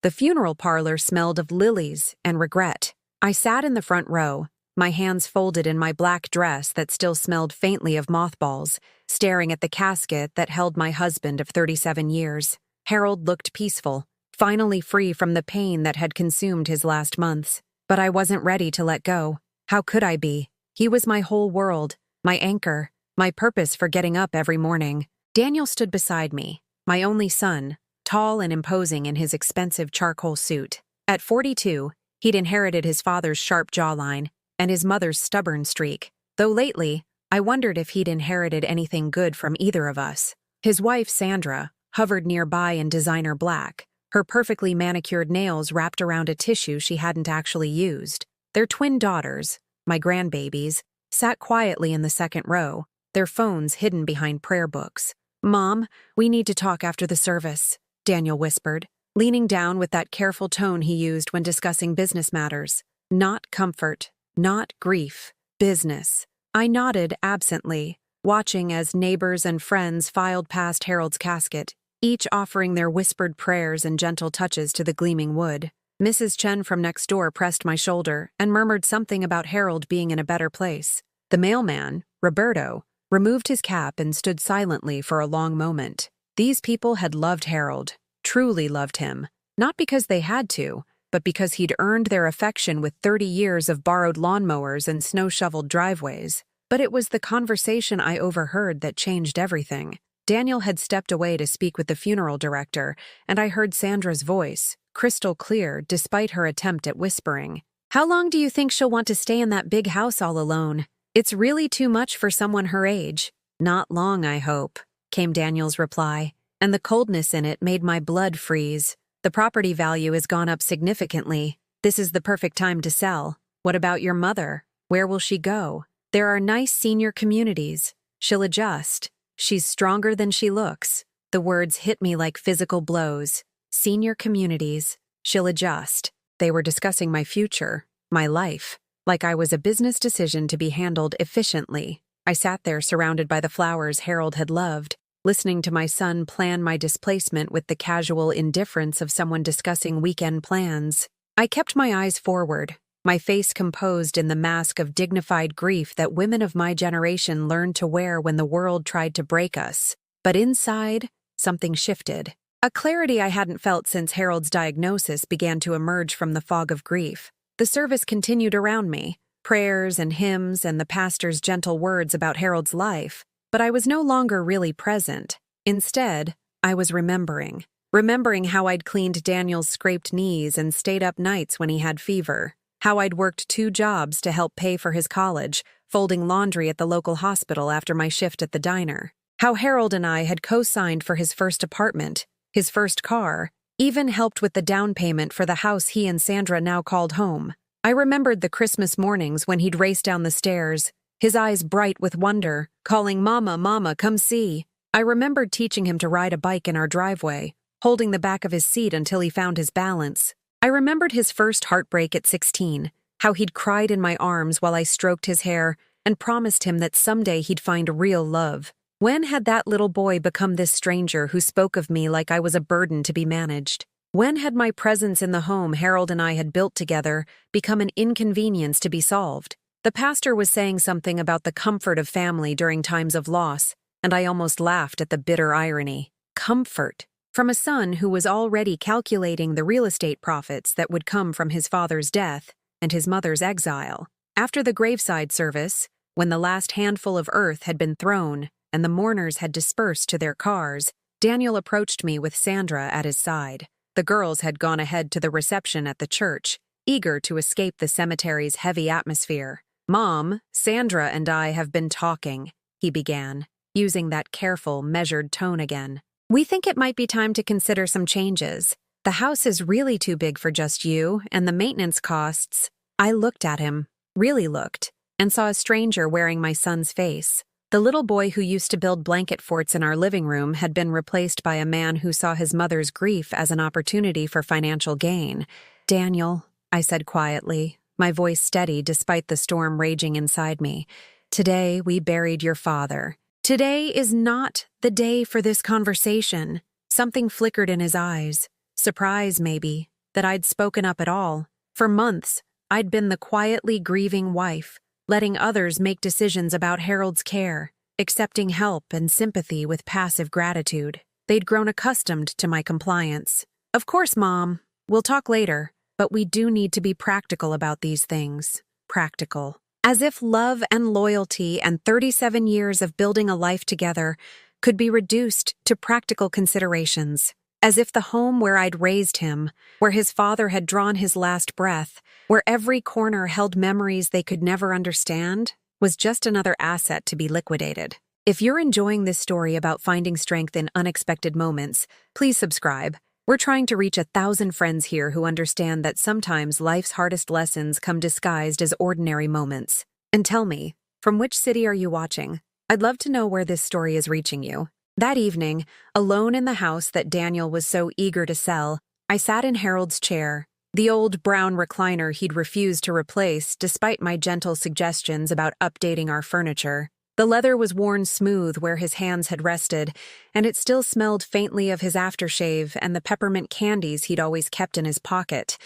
The funeral parlor smelled of lilies and regret. I sat in the front row, my hands folded in my black dress that still smelled faintly of mothballs, staring at the casket that held my husband of 37 years. Harold looked peaceful, finally free from the pain that had consumed his last months. But I wasn't ready to let go. How could I be? He was my whole world, my anchor, my purpose for getting up every morning. Daniel stood beside me, my only son, tall and imposing in his expensive charcoal suit. At 42, he'd inherited his father's sharp jawline and his mother's stubborn streak, though lately, I wondered if he'd inherited anything good from either of us. His wife, Sandra, hovered nearby in designer black, her perfectly manicured nails wrapped around a tissue she hadn't actually used. Their twin daughters, my grandbabies, sat quietly in the second row, their phones hidden behind prayer books. "Mom, we need to talk after the service," Daniel whispered, leaning down with that careful tone he used when discussing business matters. Not comfort, not grief, business. I nodded absently, watching as neighbors and friends filed past Harold's casket, each offering their whispered prayers and gentle touches to the gleaming wood. Mrs. Chen from next door pressed my shoulder and murmured something about Harold being in a better place. The mailman, Roberto, removed his cap and stood silently for a long moment. These people had loved Harold, truly loved him, not because they had to, but because he'd earned their affection with 30 years of borrowed lawnmowers and snow-shoveled driveways. But it was the conversation I overheard that changed everything. Daniel had stepped away to speak with the funeral director, and I heard Sandra's voice, crystal clear despite her attempt at whispering. "How long do you think she'll want to stay in that big house all alone? It's really too much for someone her age." "Not long, I hope," came Daniel's reply, and the coldness in it made my blood freeze. "The property value has gone up significantly. This is the perfect time to sell. What about your mother? Where will she go? There are nice senior communities. She'll adjust. She's stronger than she looks." The words hit me like physical blows. Senior communities. She'll adjust. They were discussing my future, my life, like I was a business decision to be handled efficiently. I sat there surrounded by the flowers Harold had loved, listening to my son plan my displacement with the casual indifference of someone discussing weekend plans. I kept my eyes forward, my face composed in the mask of dignified grief that women of my generation learned to wear when the world tried to break us. But inside, something shifted. A clarity I hadn't felt since Harold's diagnosis began to emerge from the fog of grief. The service continued around me, prayers and hymns and the pastor's gentle words about Harold's life, but I was no longer really present. Instead, I was remembering how I'd cleaned Daniel's scraped knees and stayed up nights when he had fever, how I'd worked 2 jobs to help pay for his college, folding laundry at the local hospital after my shift at the diner, how Harold and I had co-signed for his first apartment, his first car, even helped with the down payment for the house he and Sandra now called home. I remembered the Christmas mornings when he'd race down the stairs, his eyes bright with wonder, calling, "Mama, Mama, come see." I remembered teaching him to ride a bike in our driveway, holding the back of his seat until he found his balance. I remembered his first heartbreak at 16, how he'd cried in my arms while I stroked his hair and promised him that someday he'd find real love. When had that little boy become this stranger who spoke of me like I was a burden to be managed? When had my presence in the home Harold and I had built together become an inconvenience to be solved? The pastor was saying something about the comfort of family during times of loss, and I almost laughed at the bitter irony. Comfort. From a son who was already calculating the real estate profits that would come from his father's death and his mother's exile. After the graveside service, when the last handful of earth had been thrown and the mourners had dispersed to their cars, Daniel approached me with Sandra at his side. The girls had gone ahead to the reception at the church, eager to escape the cemetery's heavy atmosphere. "Mom, Sandra and I have been talking," he began, using that careful, measured tone again. "We think it might be time to consider some changes. The house is really too big for just you, and the maintenance costs." I looked at him, really looked, and saw a stranger wearing my son's face. The little boy who used to build blanket forts in our living room had been replaced by a man who saw his mother's grief as an opportunity for financial gain. "Daniel," I said quietly, my voice steady despite the storm raging inside me, "today we buried your father. Today is not the day for this conversation." Something flickered in his eyes. Surprise, maybe. that I'd spoken up at all. For months, I'd been the quietly grieving wife, letting others make decisions about Harold's care, accepting help and sympathy with passive gratitude. They'd grown accustomed to my compliance. "Of course, Mom. We'll talk later, but we do need to be practical about these things." Practical. As if love and loyalty and 37 years of building a life together could be reduced to practical considerations. As if the home where I'd raised him, where his father had drawn his last breath, where every corner held memories they could never understand, was just another asset to be liquidated. If you're enjoying this story about finding strength in unexpected moments, please subscribe. We're trying to reach 1,000 friends here who understand that sometimes life's hardest lessons come disguised as ordinary moments. And tell me, from which city are you watching? I'd love to know where this story is reaching you. That evening, alone in the house that Daniel was so eager to sell, I sat in Harold's chair, the old brown recliner he'd refused to replace despite my gentle suggestions about updating our furniture. The leather was worn smooth where his hands had rested, and it still smelled faintly of his aftershave and the peppermint candies he'd always kept in his pocket.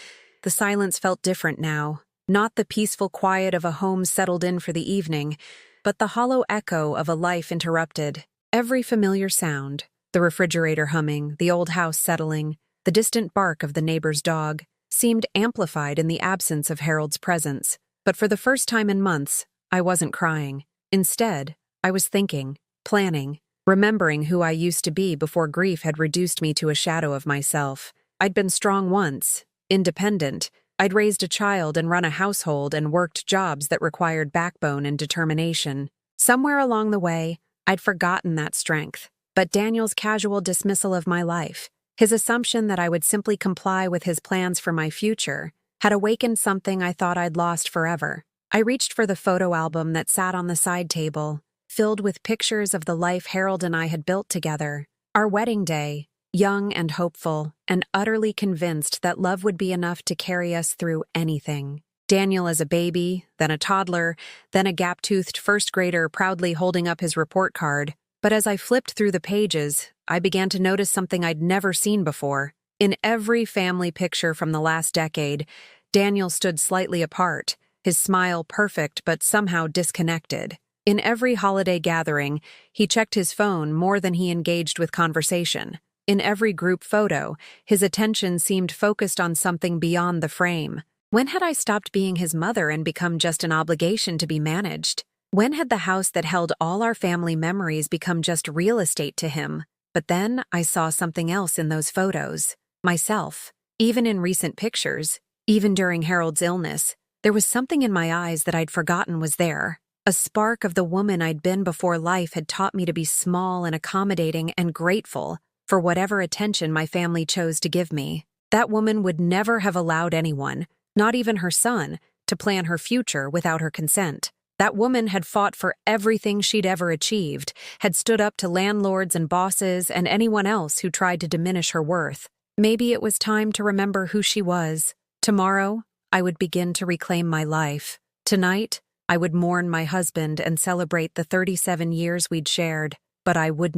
The silence felt different now, not the peaceful quiet of a home settled in for the evening, but the hollow echo of a life interrupted. Every familiar sound, the refrigerator humming, the old house settling, the distant bark of the neighbor's dog, seemed amplified in the absence of Harold's presence. But for the first time in months, I wasn't crying. Instead, I was thinking, planning, remembering who I used to be before grief had reduced me to a shadow of myself. I'd been strong once, independent. I'd raised a child and run a household and worked jobs that required backbone and determination. Somewhere along the way, I'd forgotten that strength. But Daniel's casual dismissal of my life, his assumption that I would simply comply with his plans for my future, had awakened something I thought I'd lost forever. I reached for the photo album that sat on the side table, filled with pictures of the life Harold and I had built together. Our wedding day, young and hopeful, and utterly convinced that love would be enough to carry us through anything. Daniel as a baby, then a toddler, then a gap-toothed first grader proudly holding up his report card. But as I flipped through the pages, I began to notice something I'd never seen before. In every family picture from the last decade, Daniel stood slightly apart, his smile perfect but somehow disconnected. In every holiday gathering, he checked his phone more than he engaged with conversation. In every group photo, his attention seemed focused on something beyond the frame. When had I stopped being his mother and become just an obligation to be managed? When had the house that held all our family memories become just real estate to him? But then I saw something else in those photos. Myself. Even in recent pictures, even during Harold's illness, there was something in my eyes that I'd forgotten was there. A spark of the woman I'd been before life had taught me to be small and accommodating and grateful for whatever attention my family chose to give me. That woman would never have allowed anyone, not even her son, to plan her future without her consent. That woman had fought for everything she'd ever achieved, had stood up to landlords and bosses and anyone else who tried to diminish her worth. Maybe it was time to remember who she was. Tomorrow, I would begin to reclaim my life. Tonight, I would mourn my husband and celebrate the 37 years we'd shared, but I would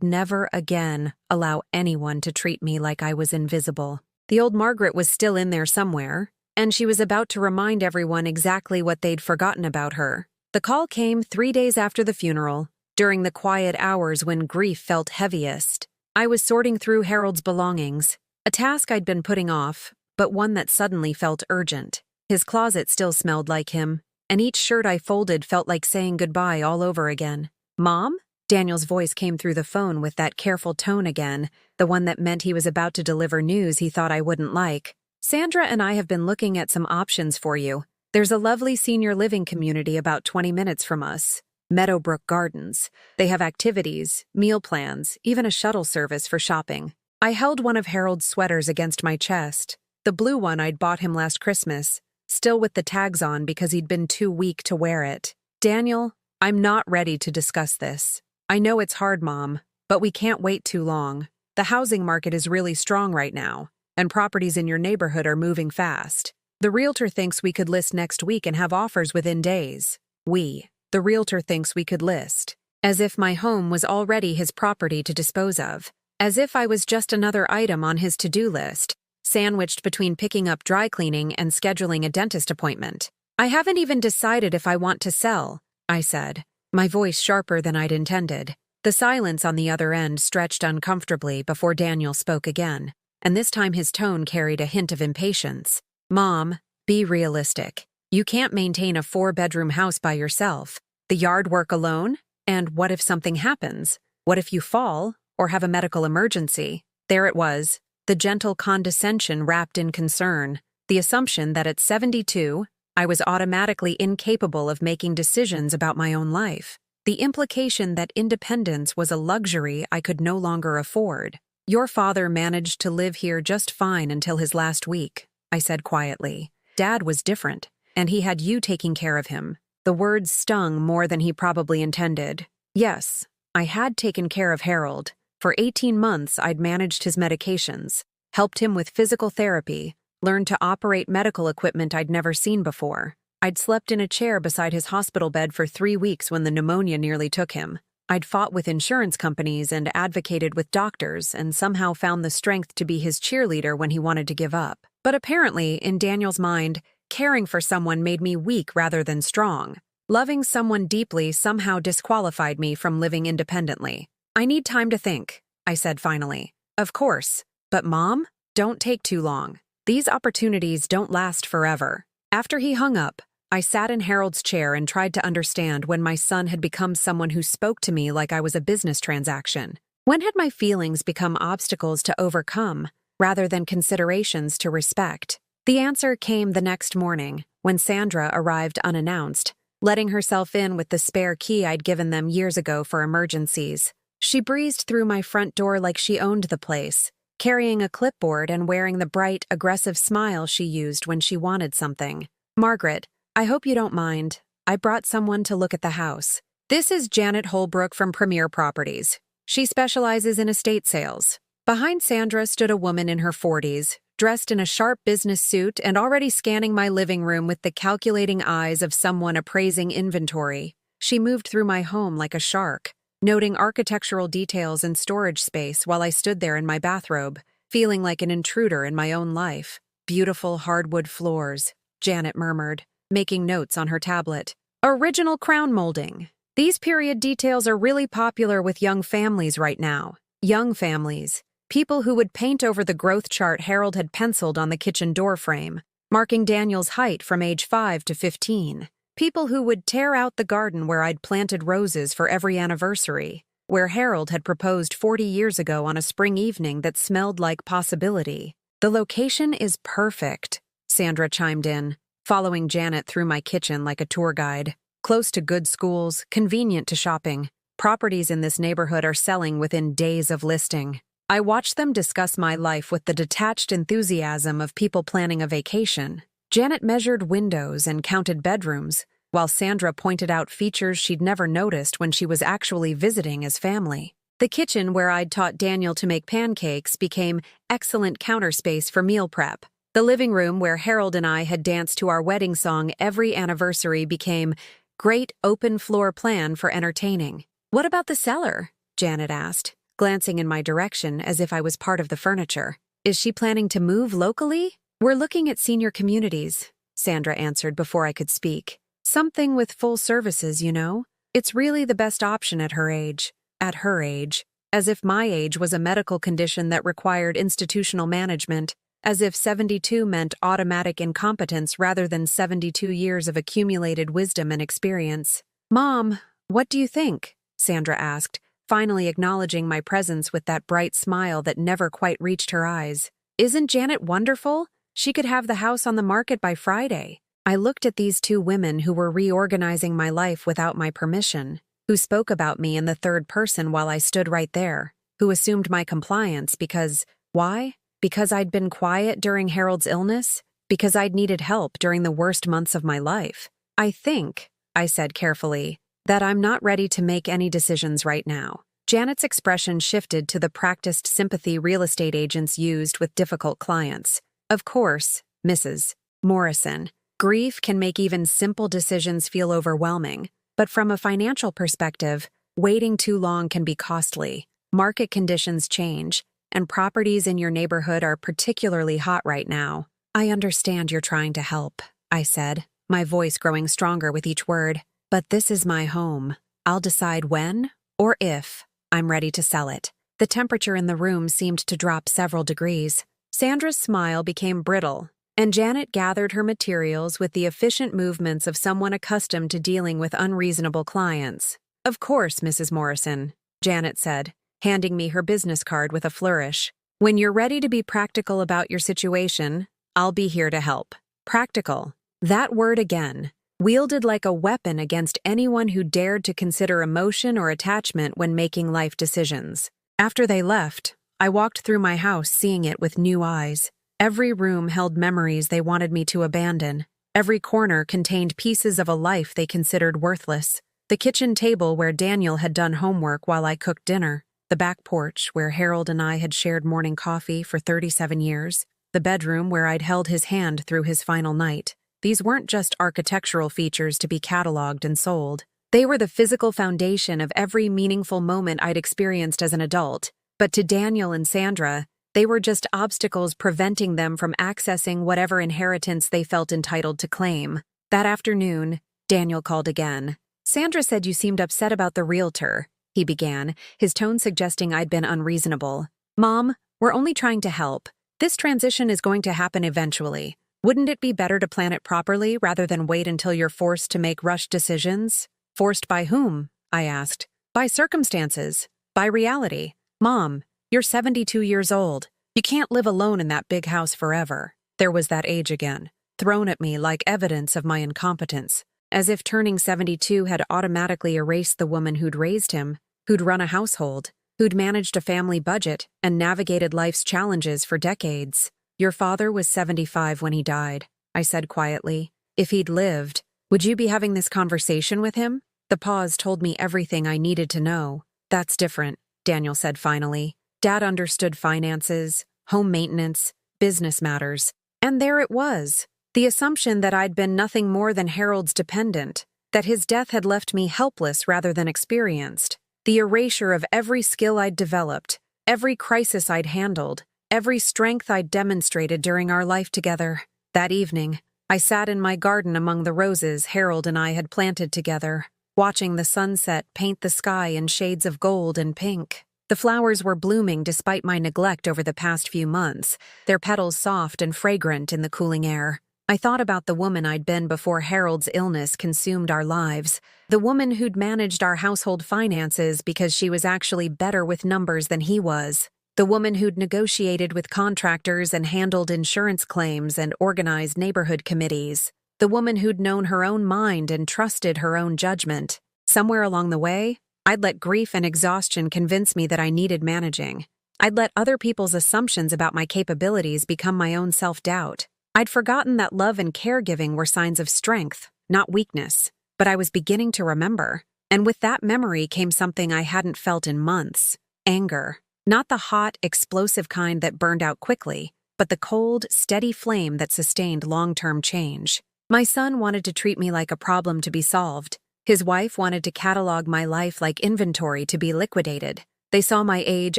never again allow anyone to treat me like I was invisible. The old Margaret was still in there somewhere, and she was about to remind everyone exactly what they'd forgotten about her. The call came 3 days after the funeral, during the quiet hours when grief felt heaviest. I was sorting through Harold's belongings, a task I'd been putting off, but one that suddenly felt urgent. His closet still smelled like him, and each shirt I folded felt like saying goodbye all over again. "Mom?" Daniel's voice came through the phone with that careful tone again, the one that meant he was about to deliver news he thought I wouldn't like. "Sandra and I have been looking at some options for you. There's a lovely senior living community about 20 minutes from us. Meadowbrook Gardens. They have activities, meal plans, even a shuttle service for shopping." I held one of Harold's sweaters against my chest, the blue one I'd bought him last Christmas, still with the tags on because he'd been too weak to wear it. "Daniel, I'm not ready to discuss this. I know it's hard, Mom, but we can't wait too long. The housing market is really strong right now, and properties in your neighborhood are moving fast. The realtor thinks we could list next week and have offers within days. The realtor thinks we could list. As if my home was already his property to dispose of. As if I was just another item on his to-do list. sandwiched between picking up dry cleaning and scheduling a dentist appointment. I haven't even decided if I want to sell, I said, my voice sharper than I'd intended. The silence on the other end stretched uncomfortably before Daniel spoke again, and this time his tone carried a hint of impatience. Mom, be realistic. You can't maintain a 4-bedroom house by yourself. The yard work alone? And what if something happens? What if you fall or have a medical emergency? There it was, the gentle condescension wrapped in concern, the assumption that at 72, I was automatically incapable of making decisions about my own life. The implication that independence was a luxury I could no longer afford. Your father managed to live here just fine until his last week, I said quietly. Dad was different, and he had you taking care of him. The words stung more than he probably intended. Yes, I had taken care of Harold. For 18 months, I'd managed his medications, helped him with physical therapy, learned to operate medical equipment I'd never seen before. I'd slept in a chair beside his hospital bed for 3 weeks when the pneumonia nearly took him. I'd fought with insurance companies and advocated with doctors and somehow found the strength to be his cheerleader when he wanted to give up. But apparently, in Daniel's mind, caring for someone made me weak rather than strong. Loving someone deeply somehow disqualified me from living independently. I need time to think, I said finally. Of course. But Mom, don't take too long. These opportunities don't last forever. After he hung up, I sat in Harold's chair and tried to understand when my son had become someone who spoke to me like I was a business transaction. When had my feelings become obstacles to overcome, rather than considerations to respect? The answer came the next morning, when Sandra arrived unannounced, letting herself in with the spare key I'd given them years ago for emergencies. She breezed through my front door like she owned the place, carrying a clipboard and wearing the bright, aggressive smile she used when she wanted something. Margaret, I hope you don't mind. I brought someone to look at the house. This is Janet Holbrook from Premier Properties. She specializes in estate sales. Behind Sandra stood a woman in her 40s, dressed in a sharp business suit and already scanning my living room with the calculating eyes of someone appraising inventory. She moved through my home like a shark, noting architectural details and storage space while I stood there in my bathrobe, feeling like an intruder in my own life. Beautiful hardwood floors, Janet murmured, making notes on her tablet. Original crown molding. These period details are really popular with young families right now. Young families. People who would paint over the growth chart Harold had penciled on the kitchen door frame, marking Daniel's height from age 5 to 15. People who would tear out the garden where I'd planted roses for every anniversary, where Harold had proposed 40 years ago on a spring evening that smelled like possibility. The location is perfect, Sandra chimed in, following Janet through my kitchen like a tour guide. Close to good schools, convenient to shopping. Properties in this neighborhood are selling within days of listing. I watched them discuss my life with the detached enthusiasm of people planning a vacation. Janet measured windows and counted bedrooms, while Sandra pointed out features she'd never noticed when she was actually visiting as family. The kitchen where I'd taught Daniel to make pancakes became excellent counter space for meal prep. The living room where Harold and I had danced to our wedding song every anniversary became great open floor plan for entertaining. What about the cellar? Janet asked, glancing in my direction as if I was part of the furniture. Is she planning to move locally? We're looking at senior communities, Sandra answered before I could speak. Something with full services, you know? It's really the best option at her age. At her age. As if my age was a medical condition that required institutional management. As if 72 meant automatic incompetence rather than 72 years of accumulated wisdom and experience. Mom, what do you think? Sandra asked, finally acknowledging my presence with that bright smile that never quite reached her eyes. Isn't Janet wonderful? She could have the house on the market by Friday. I looked at these two women who were reorganizing my life without my permission, who spoke about me in the third person while I stood right there, who assumed my compliance because, why? Because I'd been quiet during Harold's illness? Because I'd needed help during the worst months of my life? I think, I said carefully, that I'm not ready to make any decisions right now. Janet's expression shifted to the practiced sympathy real estate agents used with difficult clients. Of course, Mrs. Morrison, grief can make even simple decisions feel overwhelming, but from a financial perspective, waiting too long can be costly. Market conditions change, and properties in your neighborhood are particularly hot right now. I understand you're trying to help, I said, my voice growing stronger with each word. But this is my home. I'll decide when, or if, I'm ready to sell it. The temperature in the room seemed to drop several degrees. Sandra's smile became brittle, and Janet gathered her materials with the efficient movements of someone accustomed to dealing with unreasonable clients. Of course, Mrs. Morrison, Janet said, handing me her business card with a flourish. When you're ready to be practical about your situation, I'll be here to help. Practical. That word again, wielded like a weapon against anyone who dared to consider emotion or attachment when making life decisions. After they left, I walked through my house seeing it with new eyes. Every room held memories they wanted me to abandon. Every corner contained pieces of a life they considered worthless. The kitchen table where Daniel had done homework while I cooked dinner. The back porch where Harold and I had shared morning coffee for 37 years. The bedroom where I'd held his hand through his final night. These weren't just architectural features to be cataloged and sold. They were the physical foundation of every meaningful moment I'd experienced as an adult. But to Daniel and Sandra, they were just obstacles preventing them from accessing whatever inheritance they felt entitled to claim. That afternoon, Daniel called again. Sandra said you seemed upset about the realtor, he began, his tone suggesting I'd been unreasonable. Mom, we're only trying to help. This transition is going to happen eventually. Wouldn't it be better to plan it properly rather than wait until you're forced to make rushed decisions? Forced by whom? I asked. By circumstances. By reality. Mom, you're 72 years old. You can't live alone in that big house forever. There was that age again, thrown at me like evidence of my incompetence. As if turning 72 had automatically erased the woman who'd raised him, who'd run a household, who'd managed a family budget and navigated life's challenges for decades. Your father was 75 when he died, I said quietly. If he'd lived, would you be having this conversation with him? The pause told me everything I needed to know. That's different, Daniel said finally. Dad understood finances, home maintenance, business matters. And there it was. The assumption that I'd been nothing more than Harold's dependent, that his death had left me helpless rather than experienced. The erasure of every skill I'd developed, every crisis I'd handled, every strength I'd demonstrated during our life together. That evening, I sat in my garden among the roses Harold and I had planted together, watching the sunset paint the sky in shades of gold and pink. The flowers were blooming despite my neglect over the past few months, their petals soft and fragrant in the cooling air. I thought about the woman I'd been before Harold's illness consumed our lives, the woman who'd managed our household finances because she was actually better with numbers than he was, the woman who'd negotiated with contractors and handled insurance claims and organized neighborhood committees, the woman who'd known her own mind and trusted her own judgment. Somewhere along the way, I'd let grief and exhaustion convince me that I needed managing. I'd let other people's assumptions about my capabilities become my own self-doubt. I'd forgotten that love and caregiving were signs of strength, not weakness. But I was beginning to remember. And with that memory came something I hadn't felt in months. Anger. Not the hot, explosive kind that burned out quickly, but the cold, steady flame that sustained long-term change. My son wanted to treat me like a problem to be solved. His wife wanted to catalog my life like inventory to be liquidated. They saw my age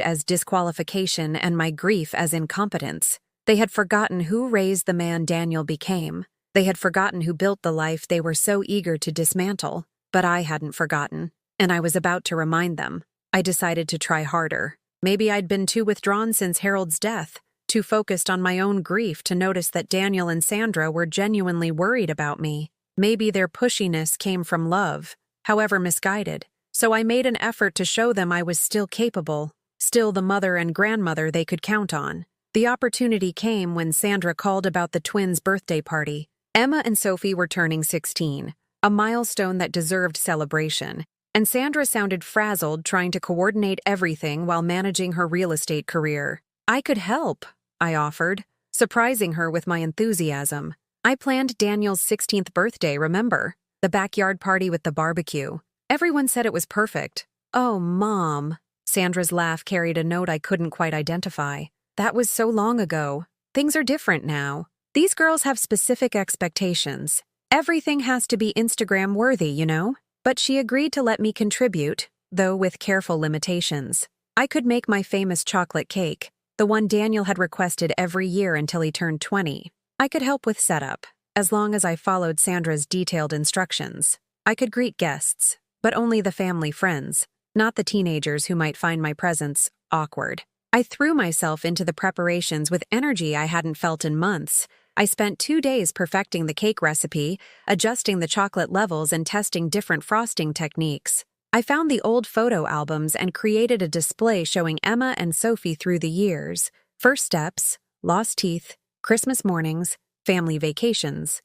as disqualification and my grief as incompetence. They had forgotten who raised the man Daniel became. They had forgotten who built the life they were so eager to dismantle. But I hadn't forgotten, and I was about to remind them. I decided to try harder. Maybe I'd been too withdrawn since Harold's death, too focused on my own grief to notice that Daniel and Sandra were genuinely worried about me. Maybe their pushiness came from love, however misguided. So I made an effort to show them I was still capable, still the mother and grandmother they could count on. The opportunity came when Sandra called about the twins' birthday party. Emma and Sophie were turning 16, a milestone that deserved celebration, and Sandra sounded frazzled trying to coordinate everything while managing her real estate career. I could help, I offered, surprising her with my enthusiasm. I planned Daniel's 16th birthday, remember? The backyard party with the barbecue. Everyone said it was perfect. Oh, Mom. Sandra's laugh carried a note I couldn't quite identify. That was so long ago. Things are different now. These girls have specific expectations. Everything has to be Instagram-worthy, you know? But she agreed to let me contribute, though with careful limitations. I could make my famous chocolate cake, the one Daniel had requested every year until he turned 20. I could help with setup, as long as I followed Sandra's detailed instructions. I could greet guests, but only the family friends, not the teenagers who might find my presence awkward. I threw myself into the preparations with energy I hadn't felt in months. I spent 2 days perfecting the cake recipe, adjusting the chocolate levels and testing different frosting techniques. I found the old photo albums and created a display showing Emma and Sophie through the years. First steps, lost teeth, Christmas mornings, family vacations.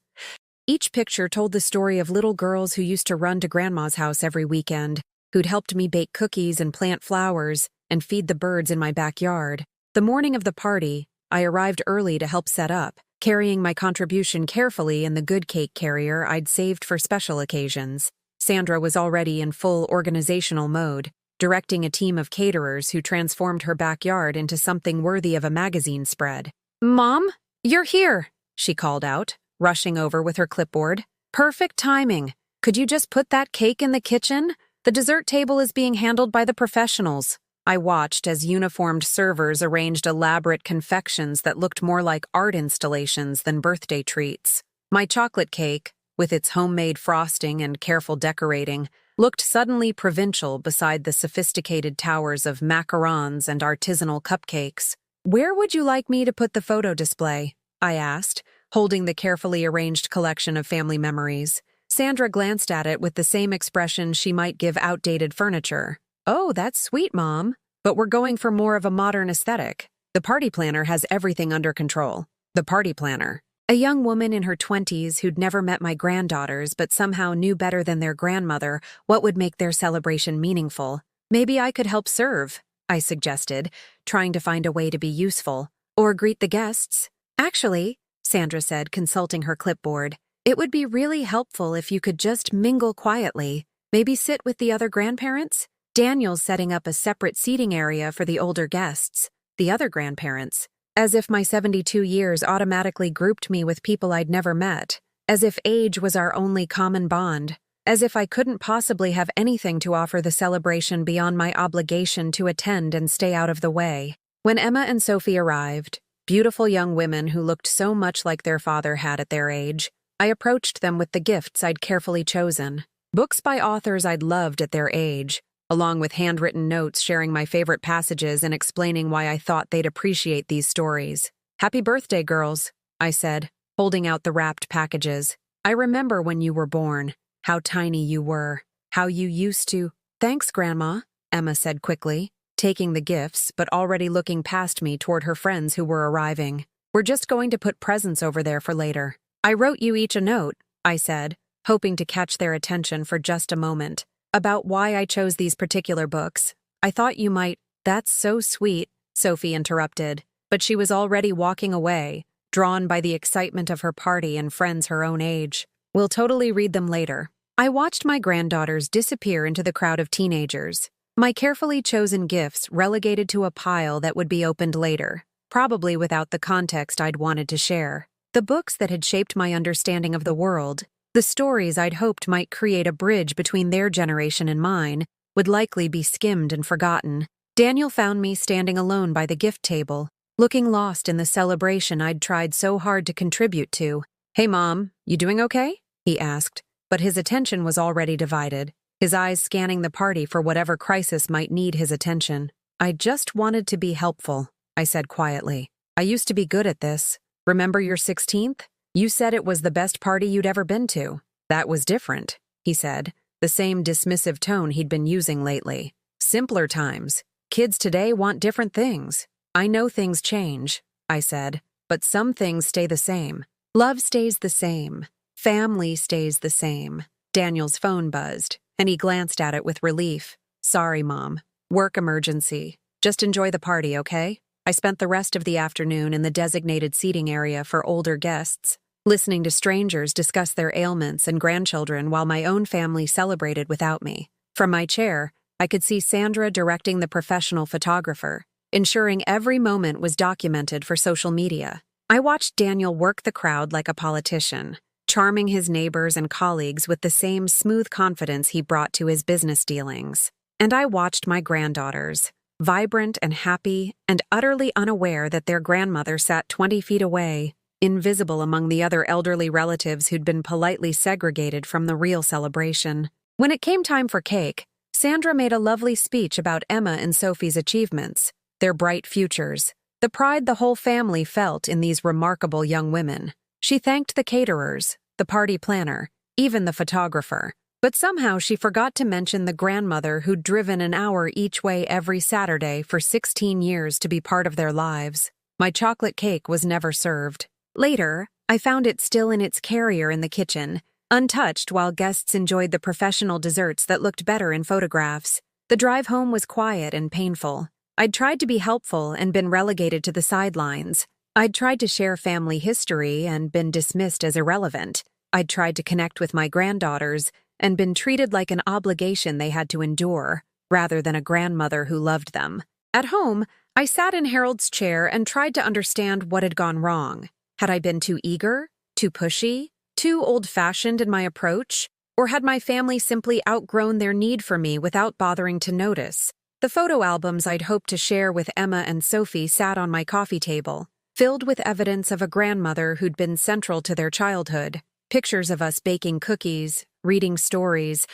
Each picture told the story of little girls who used to run to Grandma's house every weekend, who'd helped me bake cookies and plant flowers and feed the birds in my backyard. The morning of the party, I arrived early to help set up, carrying my contribution carefully in the good cake carrier I'd saved for special occasions. Sandra was already in full organizational mode, directing a team of caterers who transformed her backyard into something worthy of a magazine spread. "Mom, you're here," she called out, rushing over with her clipboard. "Perfect timing. Could you just put that cake in the kitchen? The dessert table is being handled by the professionals." I watched as uniformed servers arranged elaborate confections that looked more like art installations than birthday treats. My chocolate cake, with its homemade frosting and careful decorating, looked suddenly provincial beside the sophisticated towers of macarons and artisanal cupcakes. "Where would you like me to put the photo display?" I asked, holding the carefully arranged collection of family memories. Sandra glanced at it with the same expression she might give outdated furniture. "Oh, that's sweet, Mom. But we're going for more of a modern aesthetic. The party planner has everything under control." The party planner. A young woman in her 20s who'd never met my granddaughters but somehow knew better than their grandmother what would make their celebration meaningful. "Maybe I could help serve," I suggested, trying to find a way to be useful. "Or greet the guests." "Actually," Sandra said, consulting her clipboard, "it would be really helpful if you could just mingle quietly. Maybe sit with the other grandparents? Daniel's setting up a separate seating area for the older guests, the other grandparents. As if my 72 years automatically grouped me with people I'd never met. As if age was our only common bond. As if I couldn't possibly have anything to offer the celebration beyond my obligation to attend and stay out of the way. When Emma and Sophie arrived, beautiful young women who looked so much like their father had at their age, I approached them with the gifts I'd carefully chosen. Books by authors I'd loved at their age, along with handwritten notes sharing my favorite passages and explaining why I thought they'd appreciate these stories. "Happy birthday, girls," I said, holding out the wrapped packages. "I remember when you were born, how tiny you were, how you used to—" "Thanks, Grandma," Emma said quickly, taking the gifts but already looking past me toward her friends who were arriving. "We're just going to put presents over there for later." "I wrote you each a note," I said, hoping to catch their attention for just a moment. "About why I chose these particular books. I thought you might—" "That's so sweet," Sophie interrupted, but she was already walking away, drawn by the excitement of her party and friends her own age. "We'll totally read them later." I watched my granddaughters disappear into the crowd of teenagers. My carefully chosen gifts relegated to a pile that would be opened later, probably without the context I'd wanted to share. The books that had shaped my understanding of the world, the stories I'd hoped might create a bridge between their generation and mine, would likely be skimmed and forgotten. Daniel found me standing alone by the gift table, looking lost in the celebration I'd tried so hard to contribute to. "Hey, Mom, you doing okay?" he asked, but his attention was already divided, his eyes scanning the party for whatever crisis might need his attention. "I just wanted to be helpful," I said quietly. "I used to be good at this. Remember your 16th? You said it was the best party you'd ever been to." "That was different," he said, the same dismissive tone he'd been using lately. "Simpler times. Kids today want different things." "I know things change," I said, "but some things stay the same. Love stays the same. Family stays the same." Daniel's phone buzzed, and he glanced at it with relief. "Sorry, Mom. Work emergency. Just enjoy the party, okay?" I spent the rest of the afternoon in the designated seating area for older guests, listening to strangers discuss their ailments and grandchildren while my own family celebrated without me. From my chair, I could see Sandra directing the professional photographer, ensuring every moment was documented for social media. I watched Daniel work the crowd like a politician, charming his neighbors and colleagues with the same smooth confidence he brought to his business dealings. And I watched my granddaughters, vibrant and happy, and utterly unaware that their grandmother sat 20 feet away, invisible among the other elderly relatives who'd been politely segregated from the real celebration. When it came time for cake, Sandra made a lovely speech about Emma and Sophie's achievements, their bright futures, the pride the whole family felt in these remarkable young women. She thanked the caterers, the party planner, even the photographer. But somehow she forgot to mention the grandmother who'd driven an hour each way every Saturday for 16 years to be part of their lives. My chocolate cake was never served. Later, I found it still in its carrier in the kitchen, untouched while guests enjoyed the professional desserts that looked better in photographs. The drive home was quiet and painful. I'd tried to be helpful and been relegated to the sidelines. I'd tried to share family history and been dismissed as irrelevant. I'd tried to connect with my granddaughters and been treated like an obligation they had to endure, rather than a grandmother who loved them. At home, I sat in Harold's chair and tried to understand what had gone wrong. Had I been too eager, too pushy, too old-fashioned in my approach, or had my family simply outgrown their need for me without bothering to notice? The photo albums I'd hoped to share with Emma and Sophie sat on my coffee table, filled with evidence of a grandmother who'd been central to their childhood. Pictures of us baking cookies, reading stories,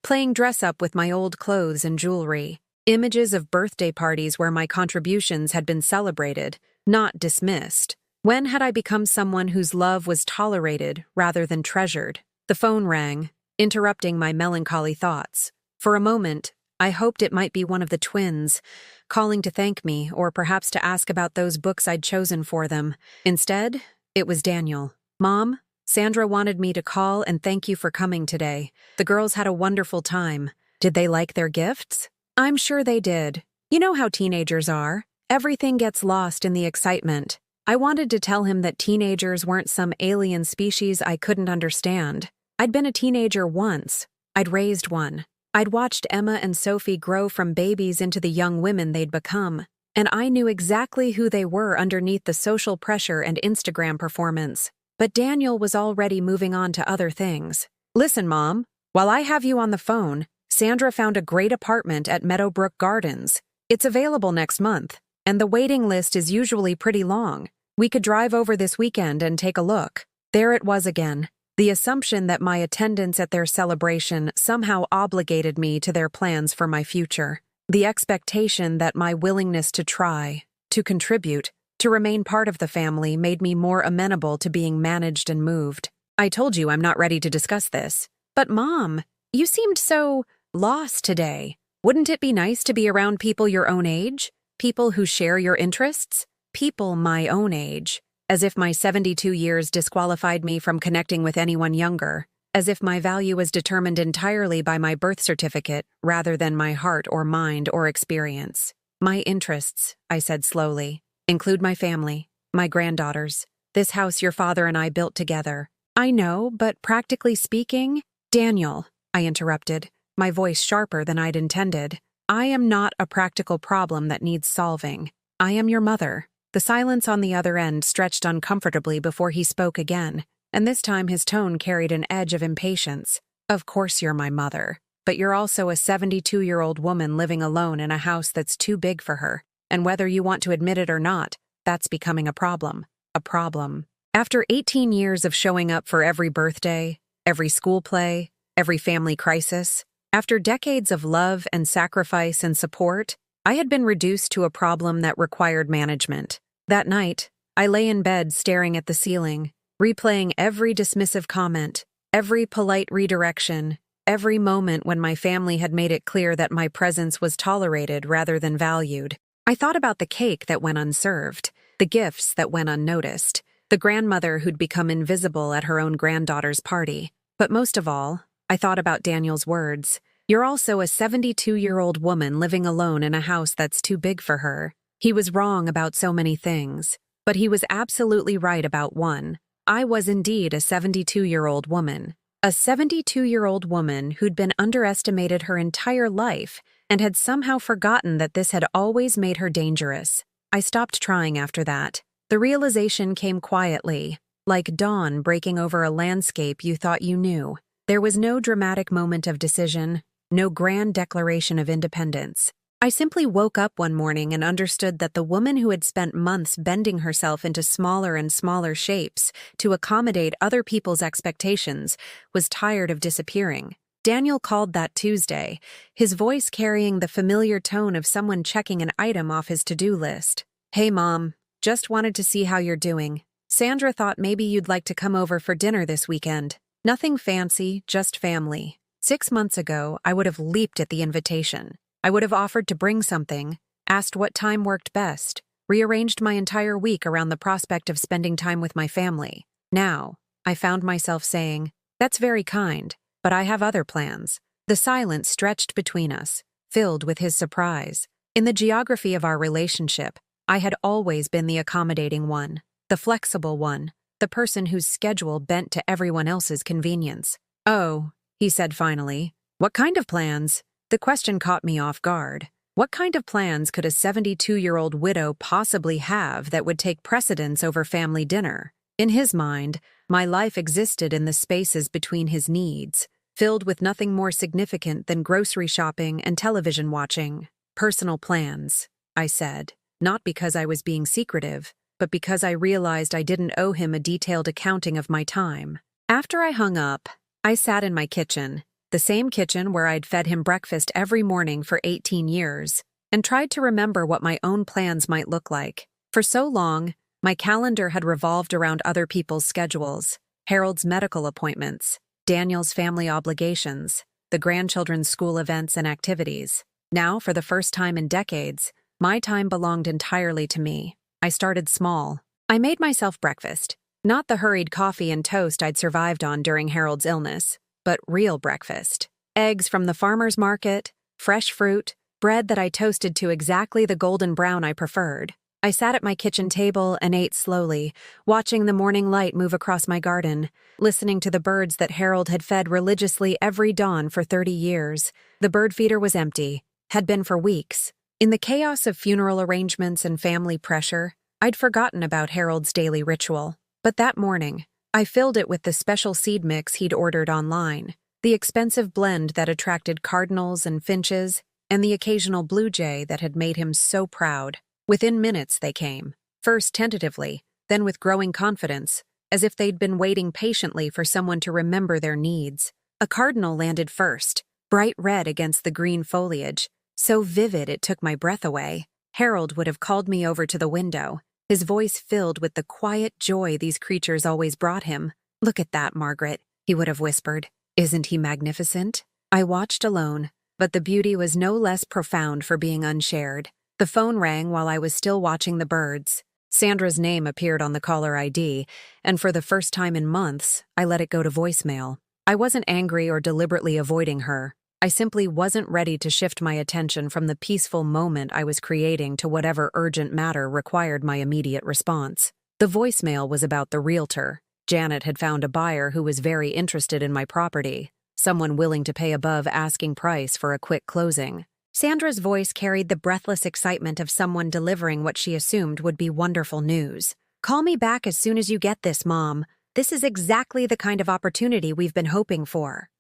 playing dress-up with my old clothes and jewelry. Images of birthday parties where my contributions had been celebrated, not dismissed. When had I become someone whose love was tolerated rather than treasured? The phone rang, interrupting my melancholy thoughts. For a moment, I hoped it might be one of the twins, calling to thank me or perhaps to ask about those books I'd chosen for them. Instead, it was Daniel. "Mom, Sandra wanted me to call and thank you for coming today. The girls had a wonderful time. Did they like their gifts?" "I'm sure they did. You know how teenagers are. Everything gets lost in the excitement." I wanted to tell him that teenagers weren't some alien species I couldn't understand. I'd been a teenager once. I'd raised one. I'd watched Emma and Sophie grow from babies into the young women they'd become, and I knew exactly who they were underneath the social pressure and Instagram performance. But Daniel was already moving on to other things. "Listen, Mom, while I have you on the phone, Sandra found a great apartment at Meadowbrook Gardens. It's available next month, and the waiting list is usually pretty long. We could drive over this weekend and take a look." There it was again, the assumption that my attendance at their celebration somehow obligated me to their plans for my future. The expectation that my willingness to try, to contribute, to remain part of the family made me more amenable to being managed and moved. "I told you I'm not ready to discuss this." "But Mom, you seemed so lost today. Wouldn't it be nice to be around people your own age? People who share your interests? People my own age." As if my 72 years disqualified me from connecting with anyone younger. As if my value was determined entirely by my birth certificate rather than my heart or mind or experience. "My interests," I said slowly, "include my family, my granddaughters, this house your father and I built together." "I know, but practically speaking—" "Daniel," I interrupted, my voice sharper than I'd intended, "I am not a practical problem that needs solving. I am your mother." The silence on the other end stretched uncomfortably before he spoke again, and this time his tone carried an edge of impatience. "Of course you're my mother, but you're also a 72-year-old woman living alone in a house that's too big for her, and whether you want to admit it or not, that's becoming a problem. A problem." After 18 years of showing up for every birthday, every school play, every family crisis, after decades of love and sacrifice and support, I had been reduced to a problem that required management. That night, I lay in bed staring at the ceiling, replaying every dismissive comment, every polite redirection, every moment when my family had made it clear that my presence was tolerated rather than valued. I thought about the cake that went unserved, the gifts that went unnoticed, the grandmother who'd become invisible at her own granddaughter's party. But most of all, I thought about Daniel's words. "You're also a 72-year-old woman living alone in a house that's too big for her." He was wrong about so many things, but he was absolutely right about one. I was indeed a 72-year-old woman. A 72-year-old woman who'd been underestimated her entire life and had somehow forgotten that this had always made her dangerous. I stopped trying after that. The realization came quietly, like dawn breaking over a landscape you thought you knew. There was no dramatic moment of decision, no grand declaration of independence. I simply woke up one morning and understood that the woman who had spent months bending herself into smaller and smaller shapes to accommodate other people's expectations was tired of disappearing. Daniel called that Tuesday, his voice carrying the familiar tone of someone checking an item off his to-do list. "Hey, Mom. Just wanted to see how you're doing. Sandra thought maybe you'd like to come over for dinner this weekend. Nothing fancy, just family." 6 months ago, I would have leaped at the invitation. I would have offered to bring something, asked what time worked best, rearranged my entire week around the prospect of spending time with my family. Now, I found myself saying, "That's very kind, but I have other plans." The silence stretched between us, filled with his surprise. In the geography of our relationship, I had always been the accommodating one, the flexible one, the person whose schedule bent to everyone else's convenience. "Oh," he said finally, "what kind of plans?" The question caught me off guard. What kind of plans could a 72-year-old widow possibly have that would take precedence over family dinner? In his mind, my life existed in the spaces between his needs, filled with nothing more significant than grocery shopping and television watching. "Personal plans," I said, not because I was being secretive, but because I realized I didn't owe him a detailed accounting of my time. After I hung up, I sat in my kitchen, the same kitchen where I'd fed him breakfast every morning for 18 years, and tried to remember what my own plans might look like. For so long, my calendar had revolved around other people's schedules: Harold's medical appointments, Daniel's family obligations, the grandchildren's school events and activities. Now, for the first time in decades, my time belonged entirely to me. I started small. I made myself breakfast, not the hurried coffee and toast I'd survived on during Harold's illness, but real breakfast. Eggs from the farmer's market, fresh fruit, bread that I toasted to exactly the golden brown I preferred. I sat at my kitchen table and ate slowly, watching the morning light move across my garden, listening to the birds that Harold had fed religiously every dawn for 30 years. The bird feeder was empty, had been for weeks. In the chaos of funeral arrangements and family pressure, I'd forgotten about Harold's daily ritual. But that morning, I filled it with the special seed mix he'd ordered online, the expensive blend that attracted cardinals and finches, and the occasional blue jay that had made him so proud. Within minutes they came, first tentatively, then with growing confidence, as if they'd been waiting patiently for someone to remember their needs. A cardinal landed first, bright red against the green foliage, so vivid it took my breath away. Harold would have called me over to the window, his voice filled with the quiet joy these creatures always brought him. "Look at that, Margaret," he would have whispered. "Isn't he magnificent?" I watched alone, but the beauty was no less profound for being unshared. The phone rang while I was still watching the birds. Sandra's name appeared on the caller ID, and for the first time in months, I let it go to voicemail. I wasn't angry or deliberately avoiding her. I simply wasn't ready to shift my attention from the peaceful moment I was creating to whatever urgent matter required my immediate response. The voicemail was about the realtor. Janet had found a buyer who was very interested in my property, someone willing to pay above asking price for a quick closing. Sandra's voice carried the breathless excitement of someone delivering what she assumed would be wonderful news. "Call me back as soon as you get this, Mom. This is exactly the kind of opportunity we've been hoping for."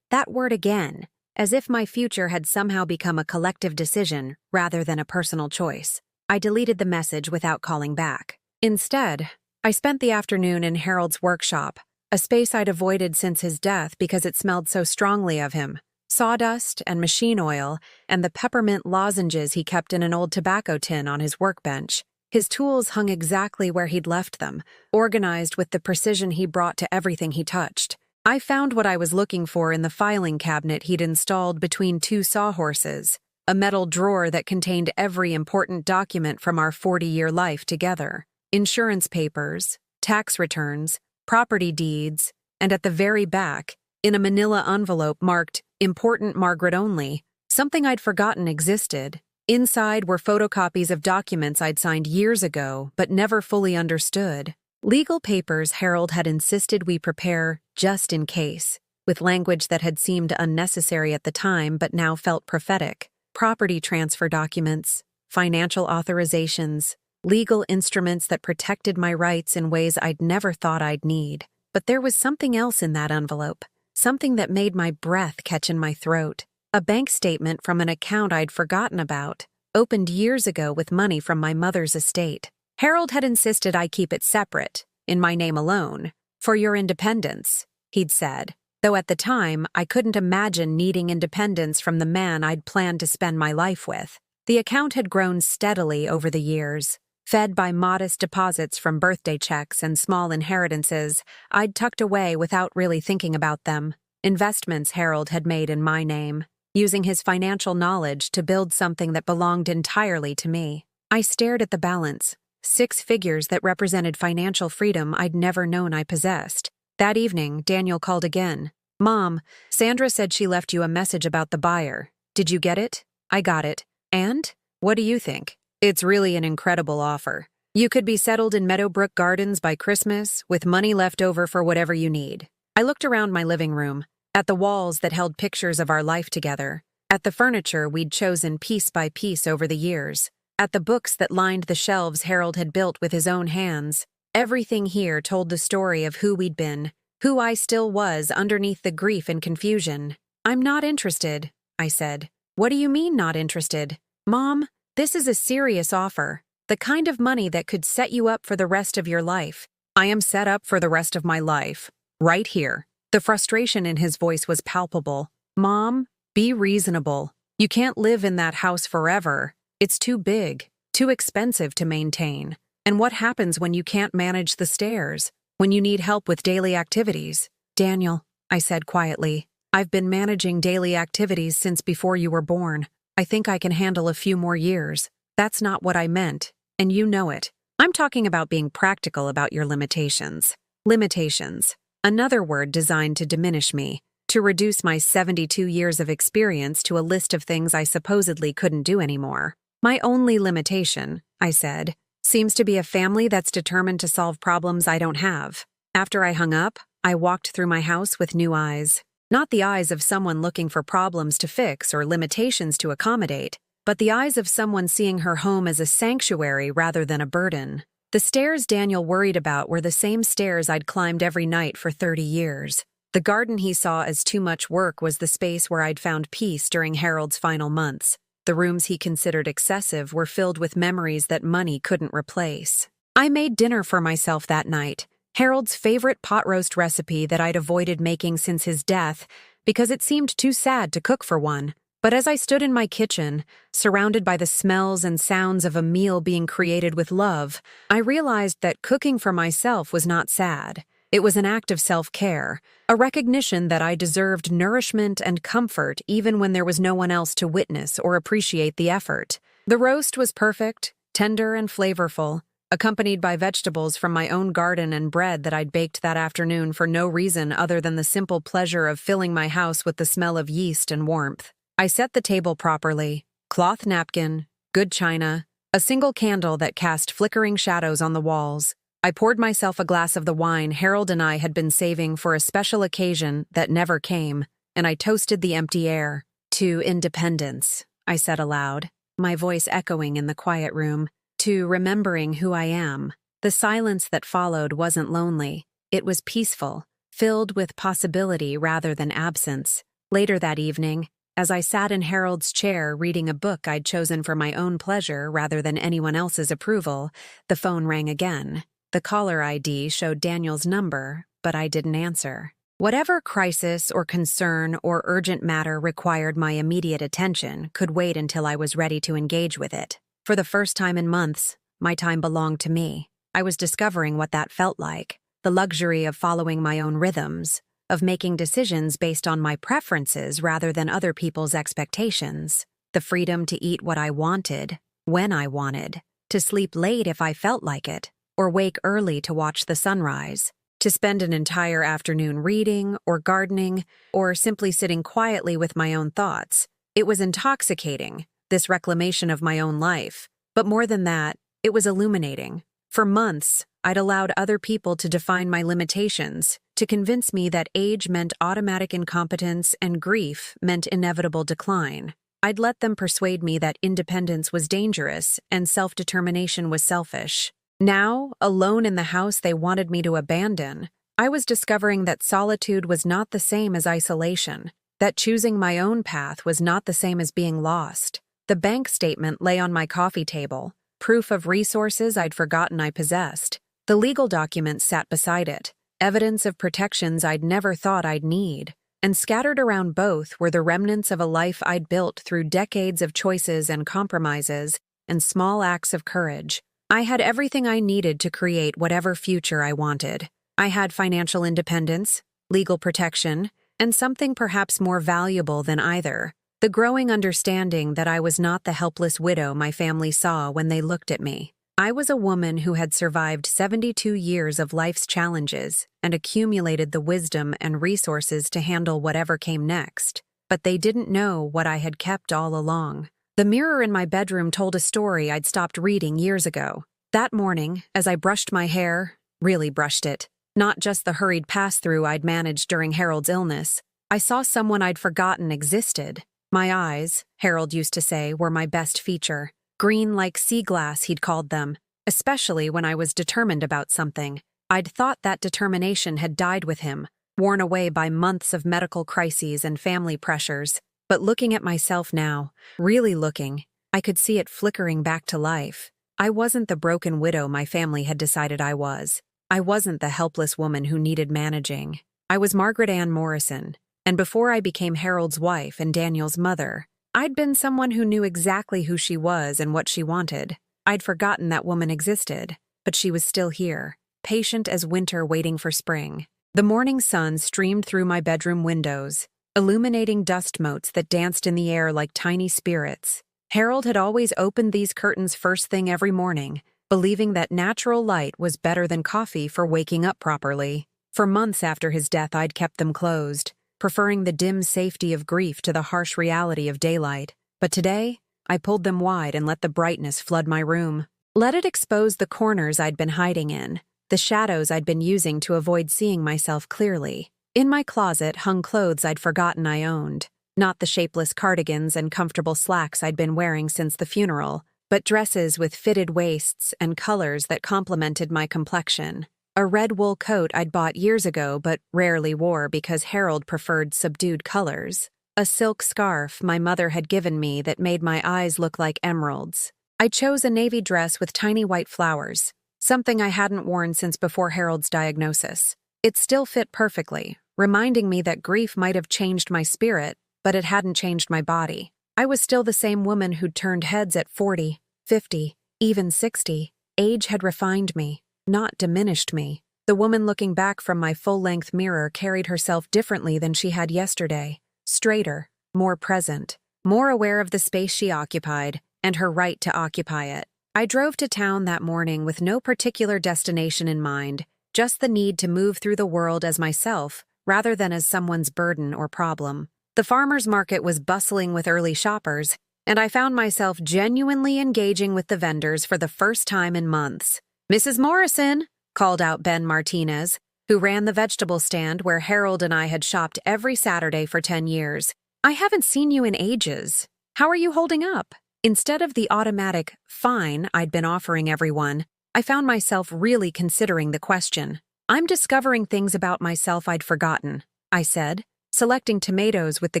That word again, as if my future had somehow become a collective decision rather than a personal choice. I deleted the message without calling back. Instead, I spent the afternoon in Harold's workshop, a space I'd avoided since his death because it smelled so strongly of him. Sawdust and machine oil and the peppermint lozenges he kept in an old tobacco tin on his workbench. His tools hung exactly where he'd left them, organized with the precision he brought to everything he touched. I found what I was looking for in the filing cabinet he'd installed between two sawhorses, a metal drawer that contained every important document from our 40-year life together: insurance papers, tax returns, property deeds, and at the very back, in a manila envelope marked "Important Margaret Only," something I'd forgotten existed. Inside were photocopies of documents I'd signed years ago but never fully understood. Legal papers Harold had insisted we prepare just in case, with language that had seemed unnecessary at the time but now felt prophetic. Property transfer documents, financial authorizations, legal instruments that protected my rights in ways I'd never thought I'd need. But there was something else in that envelope, something that made my breath catch in my throat. A bank statement from an account I'd forgotten about, opened years ago with money from my mother's estate. Harold had insisted I keep it separate, in my name alone, for your independence, he'd said, though at the time I couldn't imagine needing independence from the man I'd planned to spend my life with. The account had grown steadily over the years, fed by modest deposits from birthday checks and small inheritances I'd tucked away without really thinking about them, investments Harold had made in my name, using his financial knowledge to build something that belonged entirely to me. I stared at the balance, 6 figures that represented financial freedom I'd never known I possessed. That evening, Daniel called again. "Mom, Sandra said she left you a message about the buyer. Did you get it?" "I got it. And? What do you think?" "It's really an incredible offer. You could be settled in Meadowbrook Gardens by Christmas, with money left over for whatever you need." I looked around my living room, at the walls that held pictures of our life together, at the furniture we'd chosen piece by piece over the years, at the books that lined the shelves Harold had built with his own hands. Everything here told the story of who we'd been, who I still was underneath the grief and confusion. "I'm not interested," I said. "What do you mean not interested?" "Mom, this is a serious offer, the kind of money that could set you up for the rest of your life." "I am set up for the rest of my life, right here." The frustration in his voice was palpable. "Mom, be reasonable. You can't live in that house forever. It's too big, too expensive to maintain. And what happens when you can't manage the stairs? When you need help with daily activities?" "Daniel," I said quietly, "I've been managing daily activities since before you were born. I think I can handle a few more years." "That's not what I meant, and you know it. I'm talking about being practical about your limitations." Limitations. Another word designed to diminish me, to reduce my 72 years of experience to a list of things I supposedly couldn't do anymore. "My only limitation," I said, "seems to be a family that's determined to solve problems I don't have." After I hung up, I walked through my house with new eyes. Not the eyes of someone looking for problems to fix or limitations to accommodate, but the eyes of someone seeing her home as a sanctuary rather than a burden. The stairs Daniel worried about were the same stairs I'd climbed every night for 30 years. The garden he saw as too much work was the space where I'd found peace during Harold's final months. The rooms he considered excessive were filled with memories that money couldn't replace. I made dinner for myself that night, Harold's favorite pot roast recipe that I'd avoided making since his death because it seemed too sad to cook for one. But as I stood in my kitchen, surrounded by the smells and sounds of a meal being created with love, I realized that cooking for myself was not sad. It was an act of self-care, a recognition that I deserved nourishment and comfort even when there was no one else to witness or appreciate the effort. The roast was perfect, tender and flavorful, accompanied by vegetables from my own garden and bread that I'd baked that afternoon for no reason other than the simple pleasure of filling my house with the smell of yeast and warmth. I set the table properly, cloth napkin, good china, a single candle that cast flickering shadows on the walls. I poured myself a glass of the wine Harold and I had been saving for a special occasion that never came, and I toasted the empty air. "To independence," I said aloud, my voice echoing in the quiet room. "To remembering who I am." The silence that followed wasn't lonely. It was peaceful, filled with possibility rather than absence. Later that evening, as I sat in Harold's chair reading a book I'd chosen for my own pleasure rather than anyone else's approval, the phone rang again. The caller ID showed Daniel's number, but I didn't answer. Whatever crisis or concern or urgent matter required my immediate attention could wait until I was ready to engage with it. For the first time in months, my time belonged to me. I was discovering what that felt like, the luxury of following my own rhythms, of making decisions based on my preferences rather than other people's expectations, the freedom to eat what I wanted, when I wanted, to sleep late if I felt like it, or wake early to watch the sunrise, to spend an entire afternoon reading or gardening or simply sitting quietly with my own thoughts. It was intoxicating, this reclamation of my own life, but more than that, it was illuminating. For months, I'd allowed other people to define my limitations, to convince me that age meant automatic incompetence and grief meant inevitable decline. I'd let them persuade me that independence was dangerous and self-determination was selfish. Now, alone in the house they wanted me to abandon, I was discovering that solitude was not the same as isolation. that choosing my own path was not the same as being lost. The bank statement lay on my coffee table, proof of resources I'd forgotten I possessed. The legal documents sat beside it, evidence of protections I'd never thought I'd need. And scattered around both were the remnants of a life I'd built through decades of choices and compromises and small acts of courage. I had everything I needed to create whatever future I wanted. I had financial independence, legal protection, and something perhaps more valuable than either, the growing understanding that I was not the helpless widow my family saw when they looked at me. I was a woman who had survived 72 years of life's challenges and accumulated the wisdom and resources to handle whatever came next. But they didn't know what I had kept all along. The mirror in my bedroom told a story I'd stopped reading years ago. That morning, as I brushed my hair, really brushed it, not just the hurried pass-through I'd managed during Harold's illness, I saw someone I'd forgotten existed. My eyes, Harold used to say, were my best feature. Green like sea glass, he'd called them, especially when I was determined about something. I'd thought that determination had died with him, worn away by months of medical crises and family pressures. But looking at myself now, really looking, I could see it flickering back to life. I wasn't the broken widow my family had decided I was. I wasn't the helpless woman who needed managing. I was Margaret Ann Morrison, and before I became Harold's wife and Daniel's mother, I'd been someone who knew exactly who she was and what she wanted. I'd forgotten that woman existed, but she was still here, patient as winter waiting for spring. The morning sun streamed through my bedroom windows, illuminating dust motes that danced in the air like tiny spirits. Harold had always opened these curtains first thing every morning, believing that natural light was better than coffee for waking up properly. For months after his death, I'd kept them closed, preferring the dim safety of grief to the harsh reality of daylight. But today, I pulled them wide and let the brightness flood my room. Let it expose the corners I'd been hiding in, the shadows I'd been using to avoid seeing myself clearly. In my closet hung clothes I'd forgotten I owned, not the shapeless cardigans and comfortable slacks I'd been wearing since the funeral, but dresses with fitted waists and colors that complemented my complexion. A red wool coat I'd bought years ago but rarely wore because Harold preferred subdued colors. A silk scarf my mother had given me that made my eyes look like emeralds. I chose a navy dress with tiny white flowers, something I hadn't worn since before Harold's diagnosis. It still fit perfectly, reminding me that grief might have changed my spirit, but it hadn't changed my body. I was still the same woman who'd turned heads at 40, 50, even 60. Age had refined me, not diminished me. The woman looking back from my full-length mirror carried herself differently than she had yesterday. Straighter, more present, more aware of the space she occupied and her right to occupy it. I drove to town that morning with no particular destination in mind, just the need to move through the world as myself rather than as someone's burden or problem. The farmer's market was bustling with early shoppers, and I found myself genuinely engaging with the vendors for the first time in months. "Mrs. Morrison," called out Ben Martinez, who ran the vegetable stand where Harold and I had shopped every Saturday for 10 years. "I haven't seen you in ages. How are you holding up?" Instead of the automatic "fine" I'd been offering everyone, I found myself really considering the question. "I'm discovering things about myself I'd forgotten," I said, selecting tomatoes with the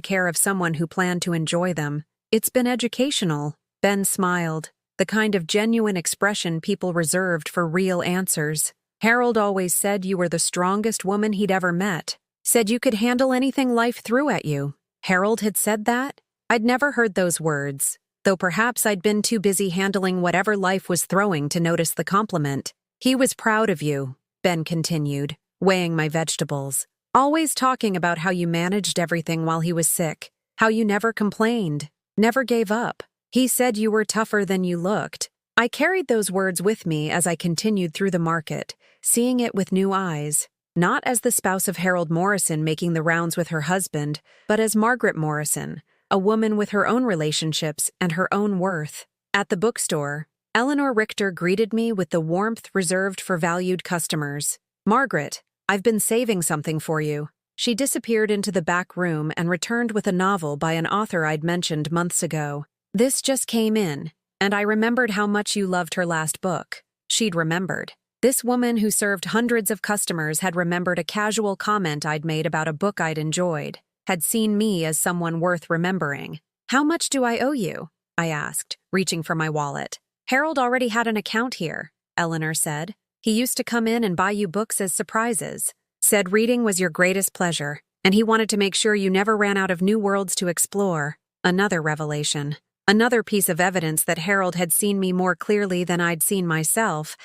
care of someone who planned to enjoy them. "It's been educational." Ben smiled, the kind of genuine expression people reserved for real answers. "Harold always said you were the strongest woman he'd ever met. Said you could handle anything life threw at you." Harold had said that? I'd never heard those words, though perhaps I'd been too busy handling whatever life was throwing to notice the compliment. "He was proud of you," Ben continued, weighing my vegetables. "Always talking about how you managed everything while he was sick, how you never complained, never gave up. He said you were tougher than you looked." I carried those words with me as I continued through the market, seeing it with new eyes, not as the spouse of Harold Morrison making the rounds with her husband, but as Margaret Morrison, a woman with her own relationships and her own worth. At the bookstore, Eleanor Richter greeted me with the warmth reserved for valued customers. "Margaret, I've been saving something for you." She disappeared into the back room and returned with a novel by an author I'd mentioned months ago. "This just came in, and I remembered how much you loved her last book." She'd remembered. This woman who served hundreds of customers had remembered a casual comment I'd made about a book I'd enjoyed, had seen me as someone worth remembering. "How much do I owe you?" I asked, reaching for my wallet. "Harold already had an account here," Eleanor said. "He used to come in and buy you books as surprises. Said reading was your greatest pleasure, and he wanted to make sure you never ran out of new worlds to explore." Another revelation. Another piece of evidence that Harold had seen me more clearly than I'd seen myself,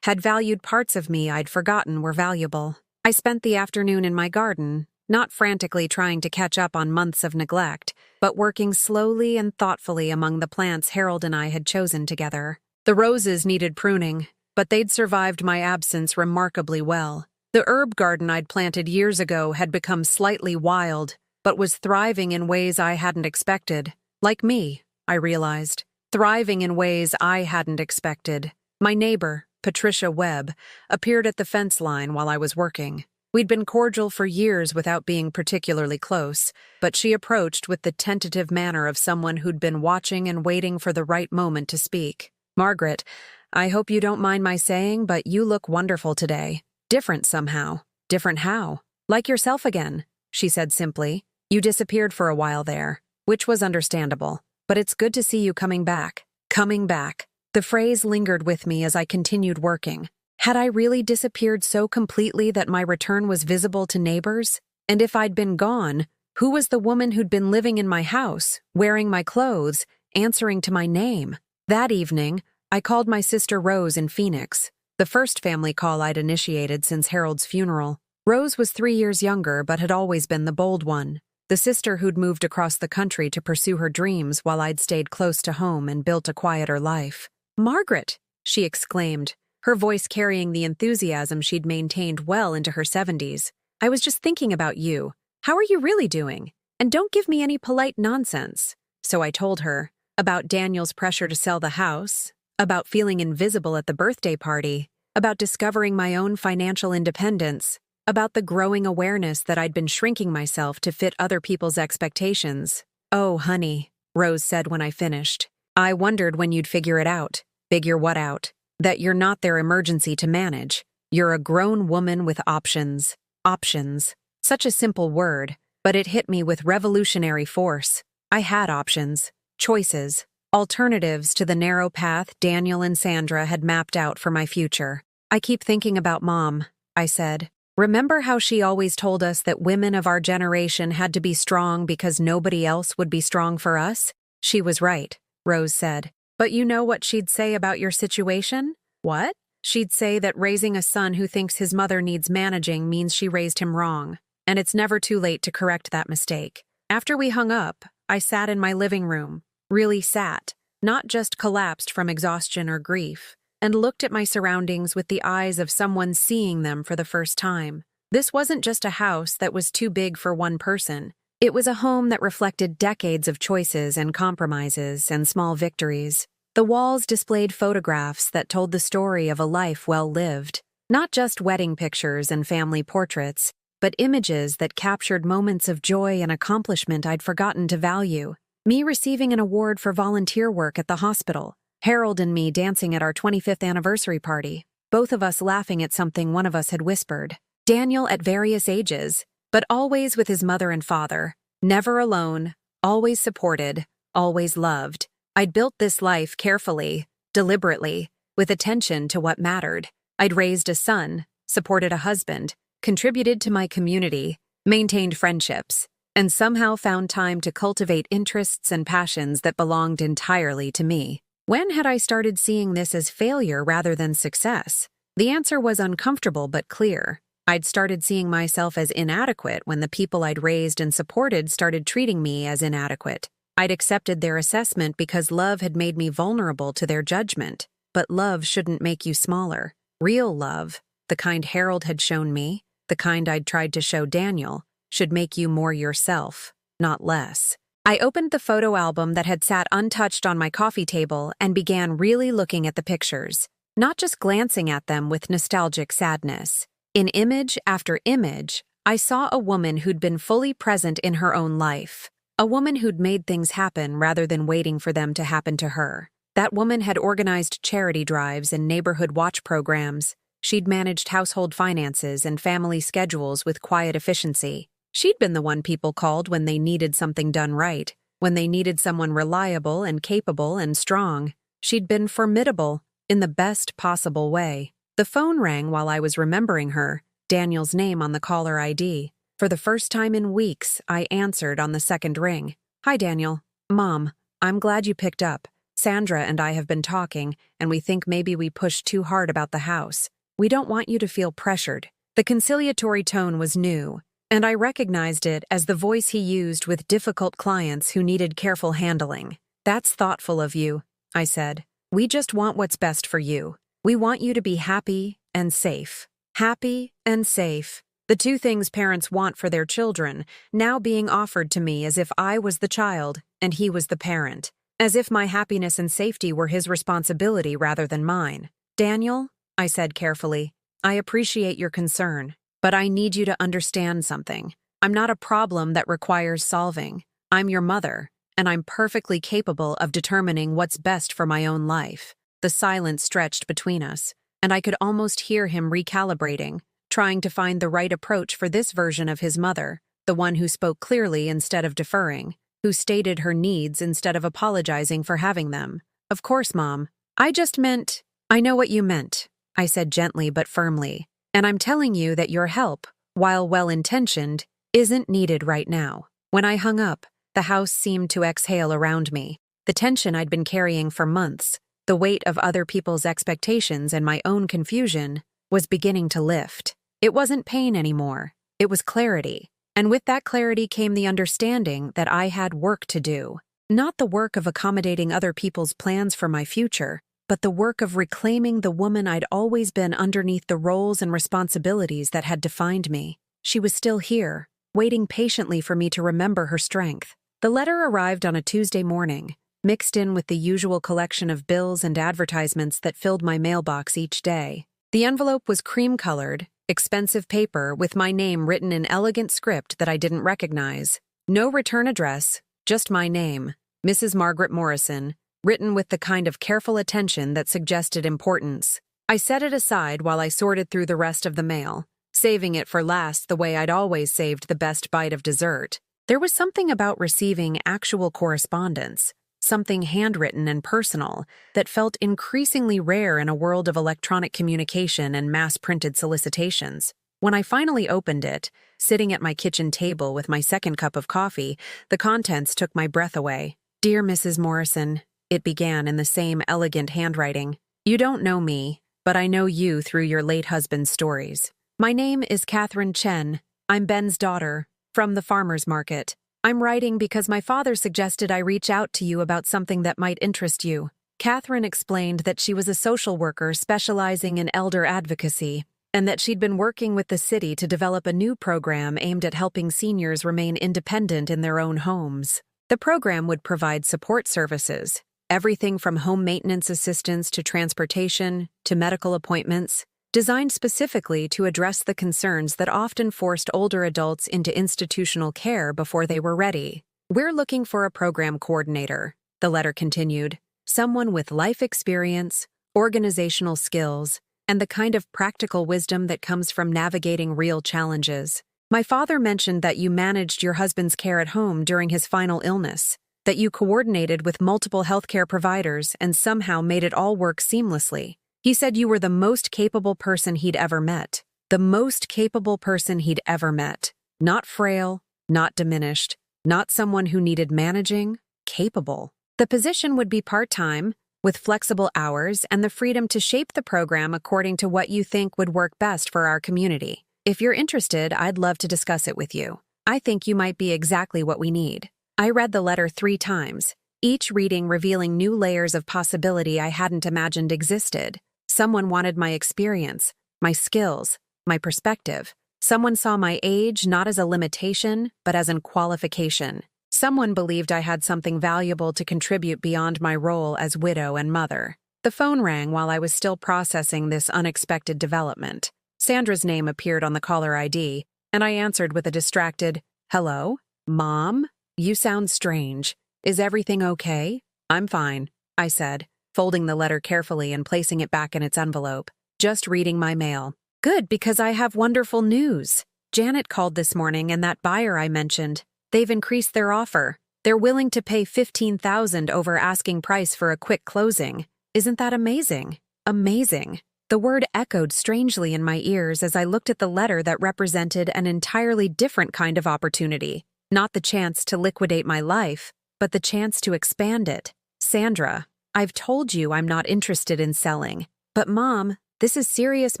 had valued parts of me I'd forgotten were valuable. I spent the afternoon in my garden, not frantically trying to catch up on months of neglect, but working slowly and thoughtfully among the plants Harold and I had chosen together. The roses needed pruning, but they'd survived my absence remarkably well. The herb garden I'd planted years ago had become slightly wild, but was thriving in ways I hadn't expected. Like me, I realized. Thriving in ways I hadn't expected. My neighbor, Patricia Webb, appeared at the fence line while I was working. We'd been cordial for years without being particularly close, but she approached with the tentative manner of someone who'd been watching and waiting for the right moment to speak. "Margaret, I hope you don't mind my saying, but you look wonderful today. Different somehow." "Different how?" "Like yourself again," she said simply. "You disappeared for a while there," which was understandable. "But it's good to see you coming back." Coming back. The phrase lingered with me as I continued working. Had I really disappeared so completely that my return was visible to neighbors? And if I'd been gone, who was the woman who'd been living in my house, wearing my clothes, answering to my name? That evening, I called my sister Rose in Phoenix, the first family call I'd initiated since Harold's funeral. Rose was 3 years younger but had always been the bold one, the sister who'd moved across the country to pursue her dreams while I'd stayed close to home and built a quieter life. "Margaret!" she exclaimed, her voice carrying the enthusiasm she'd maintained well into her 70s. "I was just thinking about you. How are you really doing? And don't give me any polite nonsense." So I told her about Daniel's pressure to sell the house, about feeling invisible at the birthday party, about discovering my own financial independence, about the growing awareness that I'd been shrinking myself to fit other people's expectations. "Oh, honey," Rose said when I finished, "I wondered when you'd figure it out." "Figure what out?" "That you're not their emergency to manage. You're a grown woman with options." Options. Such a simple word, but it hit me with revolutionary force. I had options, choices, alternatives to the narrow path Daniel and Sandra had mapped out for my future. "I keep thinking about Mom," I said. "Remember how she always told us that women of our generation had to be strong because nobody else would be strong for us?" "She was right," Rose said. "But you know what she'd say about your situation?" "What?" "She'd say that raising a son who thinks his mother needs managing means she raised him wrong, and it's never too late to correct that mistake." After we hung up, I sat in my living room, really sat, not just collapsed from exhaustion or grief, and looked at my surroundings with the eyes of someone seeing them for the first time. This wasn't just a house that was too big for one person. It was a home that reflected decades of choices and compromises and small victories. The walls displayed photographs that told the story of a life well lived. Not just wedding pictures and family portraits, but images that captured moments of joy and accomplishment I'd forgotten to value. Me receiving an award for volunteer work at the hospital. Harold and me dancing at our 25th anniversary party. Both of us laughing at something one of us had whispered. Daniel at various ages, but always with his mother and father. Never alone, always supported, always loved. I'd built this life carefully, deliberately, with attention to what mattered. I'd raised a son, supported a husband, contributed to my community, maintained friendships, and somehow found time to cultivate interests and passions that belonged entirely to me. When had I started seeing this as failure rather than success? The answer was uncomfortable but clear. I'd started seeing myself as inadequate when the people I'd raised and supported started treating me as inadequate. I'd accepted their assessment because love had made me vulnerable to their judgment. But love shouldn't make you smaller. Real love, the kind Harold had shown me, the kind I'd tried to show Daniel, should make you more yourself, not less. I opened the photo album that had sat untouched on my coffee table and began really looking at the pictures, not just glancing at them with nostalgic sadness. In image after image, I saw a woman who'd been fully present in her own life. A woman who'd made things happen rather than waiting for them to happen to her. That woman had organized charity drives and neighborhood watch programs. She'd managed household finances and family schedules with quiet efficiency. She'd been the one people called when they needed something done right, when they needed someone reliable and capable and strong. She'd been formidable in the best possible way. The phone rang while I was remembering her, Daniel's name on the caller ID. For the first time in weeks, I answered on the second ring. "Hi, Daniel. Mom, I'm glad you picked up. Sandra and I have been talking, and we think maybe we pushed too hard about the house. We don't want you to feel pressured." The conciliatory tone was new, and I recognized it as the voice he used with difficult clients who needed careful handling. "That's thoughtful of you," I said. "We just want what's best for you. We want you to be happy and safe." Happy and safe. The two things parents want for their children, now being offered to me as if I was the child and he was the parent. As if my happiness and safety were his responsibility rather than mine. "Daniel," I said carefully, "I appreciate your concern, but I need you to understand something. I'm not a problem that requires solving. I'm your mother, and I'm perfectly capable of determining what's best for my own life." The silence stretched between us, and I could almost hear him recalibrating, trying to find the right approach for this version of his mother, the one who spoke clearly instead of deferring, who stated her needs instead of apologizing for having them. "Of course, Mom. I just meant—" "I know what you meant," I said gently but firmly, "and I'm telling you that your help, while well-intentioned, isn't needed right now." When I hung up, the house seemed to exhale around me. The tension I'd been carrying for months, the weight of other people's expectations and my own confusion, was beginning to lift. It wasn't pain anymore. It was clarity. And with that clarity came the understanding that I had work to do. Not the work of accommodating other people's plans for my future, but the work of reclaiming the woman I'd always been underneath the roles and responsibilities that had defined me. She was still here, waiting patiently for me to remember her strength. The letter arrived on a Tuesday morning, mixed in with the usual collection of bills and advertisements that filled my mailbox each day. The envelope was cream-colored, expensive paper with my name written in elegant script that I didn't recognize. No return address, just my name, Mrs. Margaret Morrison, written with the kind of careful attention that suggested importance. I set it aside while I sorted through the rest of the mail, saving it for last the way I'd always saved the best bite of dessert. There was something about receiving actual correspondence, something handwritten and personal, that felt increasingly rare in a world of electronic communication and mass-printed solicitations. When I finally opened it, sitting at my kitchen table with my second cup of coffee, the contents took my breath away. "Dear Mrs. Morrison," it began in the same elegant handwriting. "You don't know me, but I know you through your late husband's stories. My name is Catherine Chen. I'm Ben's daughter, from the farmer's market. I'm writing because my father suggested I reach out to you about something that might interest you." Catherine explained that she was a social worker specializing in elder advocacy, and that she'd been working with the city to develop a new program aimed at helping seniors remain independent in their own homes. The program would provide support services, everything from home maintenance assistance to transportation to medical appointments, designed specifically to address the concerns that often forced older adults into institutional care before they were ready. "We're looking for a program coordinator," the letter continued, "someone with life experience, organizational skills, and the kind of practical wisdom that comes from navigating real challenges. My father mentioned that you managed your husband's care at home during his final illness, that you coordinated with multiple healthcare providers and somehow made it all work seamlessly. He said you were the most capable person he'd ever met. The most capable person he'd ever met. Not frail, not diminished, not someone who needed managing, capable. The position would be part-time, with flexible hours and the freedom to shape the program according to what you think would work best for our community. If you're interested, I'd love to discuss it with you. I think you might be exactly what we need." I read the letter 3 times, each reading revealing new layers of possibility I hadn't imagined existed. Someone wanted my experience, my skills, my perspective. Someone saw my age not as a limitation, but as a qualification. Someone believed I had something valuable to contribute beyond my role as widow and mother. The phone rang while I was still processing this unexpected development. Sandra's name appeared on the caller ID, and I answered with a distracted, "Hello? Mom? You sound strange. Is everything okay?" "I'm fine," I said, folding the letter carefully and placing it back in its envelope. "Just reading my mail." "Good, because I have wonderful news." Janet called this morning and that buyer I mentioned, they've increased their offer. They're willing to pay $15,000 over asking price for a quick closing. Isn't that amazing? Amazing. The word echoed strangely in my ears as I looked at the letter that represented an entirely different kind of opportunity. Not the chance to liquidate my life, but the chance to expand it. Sandra, I've told you I'm not interested in selling. But Mom, this is serious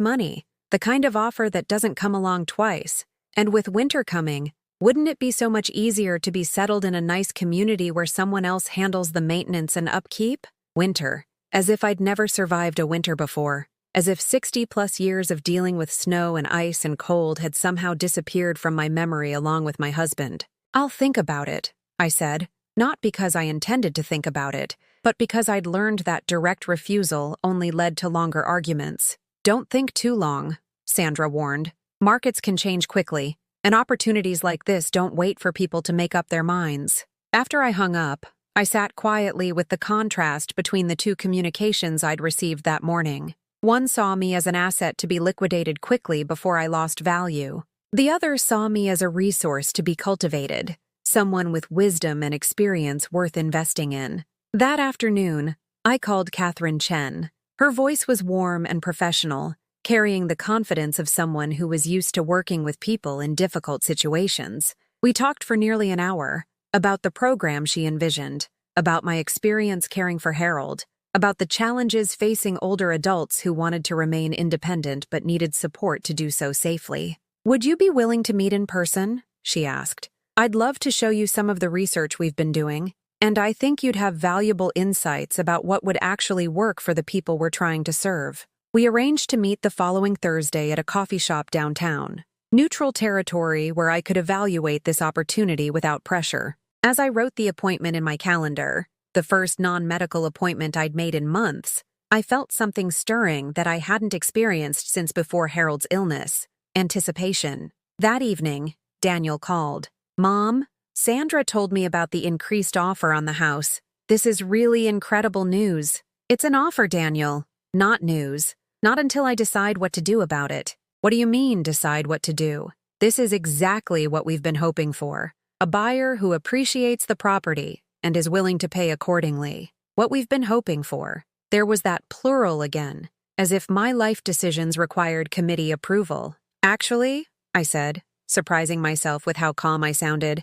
money. The kind of offer that doesn't come along twice. And with winter coming, wouldn't it be so much easier to be settled in a nice community where someone else handles the maintenance and upkeep? Winter. As if I'd never survived a winter before. As if 60-plus years of dealing with snow and ice and cold had somehow disappeared from my memory along with my husband. I'll think about it, I said, not because I intended to think about it, but because I'd learned that direct refusal only led to longer arguments. Don't think too long, Sandra warned. Markets can change quickly, and opportunities like this don't wait for people to make up their minds. After I hung up, I sat quietly with the contrast between the two communications I'd received that morning. One saw me as an asset to be liquidated quickly before I lost value. The other saw me as a resource to be cultivated, someone with wisdom and experience worth investing in. That afternoon, I called Catherine Chen. Her voice was warm and professional, carrying the confidence of someone who was used to working with people in difficult situations. We talked for nearly an hour, about the program she envisioned, about my experience caring for Harold, about the challenges facing older adults who wanted to remain independent but needed support to do so safely. Would you be willing to meet in person? She asked. I'd love to show you some of the research we've been doing, and I think you'd have valuable insights about what would actually work for the people we're trying to serve. We arranged to meet the following Thursday at a coffee shop downtown, neutral territory where I could evaluate this opportunity without pressure. As I wrote the appointment in my calendar, the first non-medical appointment I'd made in months, I felt something stirring that I hadn't experienced since before Harold's illness. Anticipation. That evening, Daniel called. Mom, Sandra told me about the increased offer on the house. This is really incredible news. It's an offer, Daniel. Not news. Not until I decide what to do about it. What do you mean, decide what to do? This is exactly what we've been hoping for. A buyer who appreciates the property and is willing to pay accordingly. What we've been hoping for. There was that plural again, as if my life decisions required committee approval. Actually, I said, surprising myself with how calm I sounded,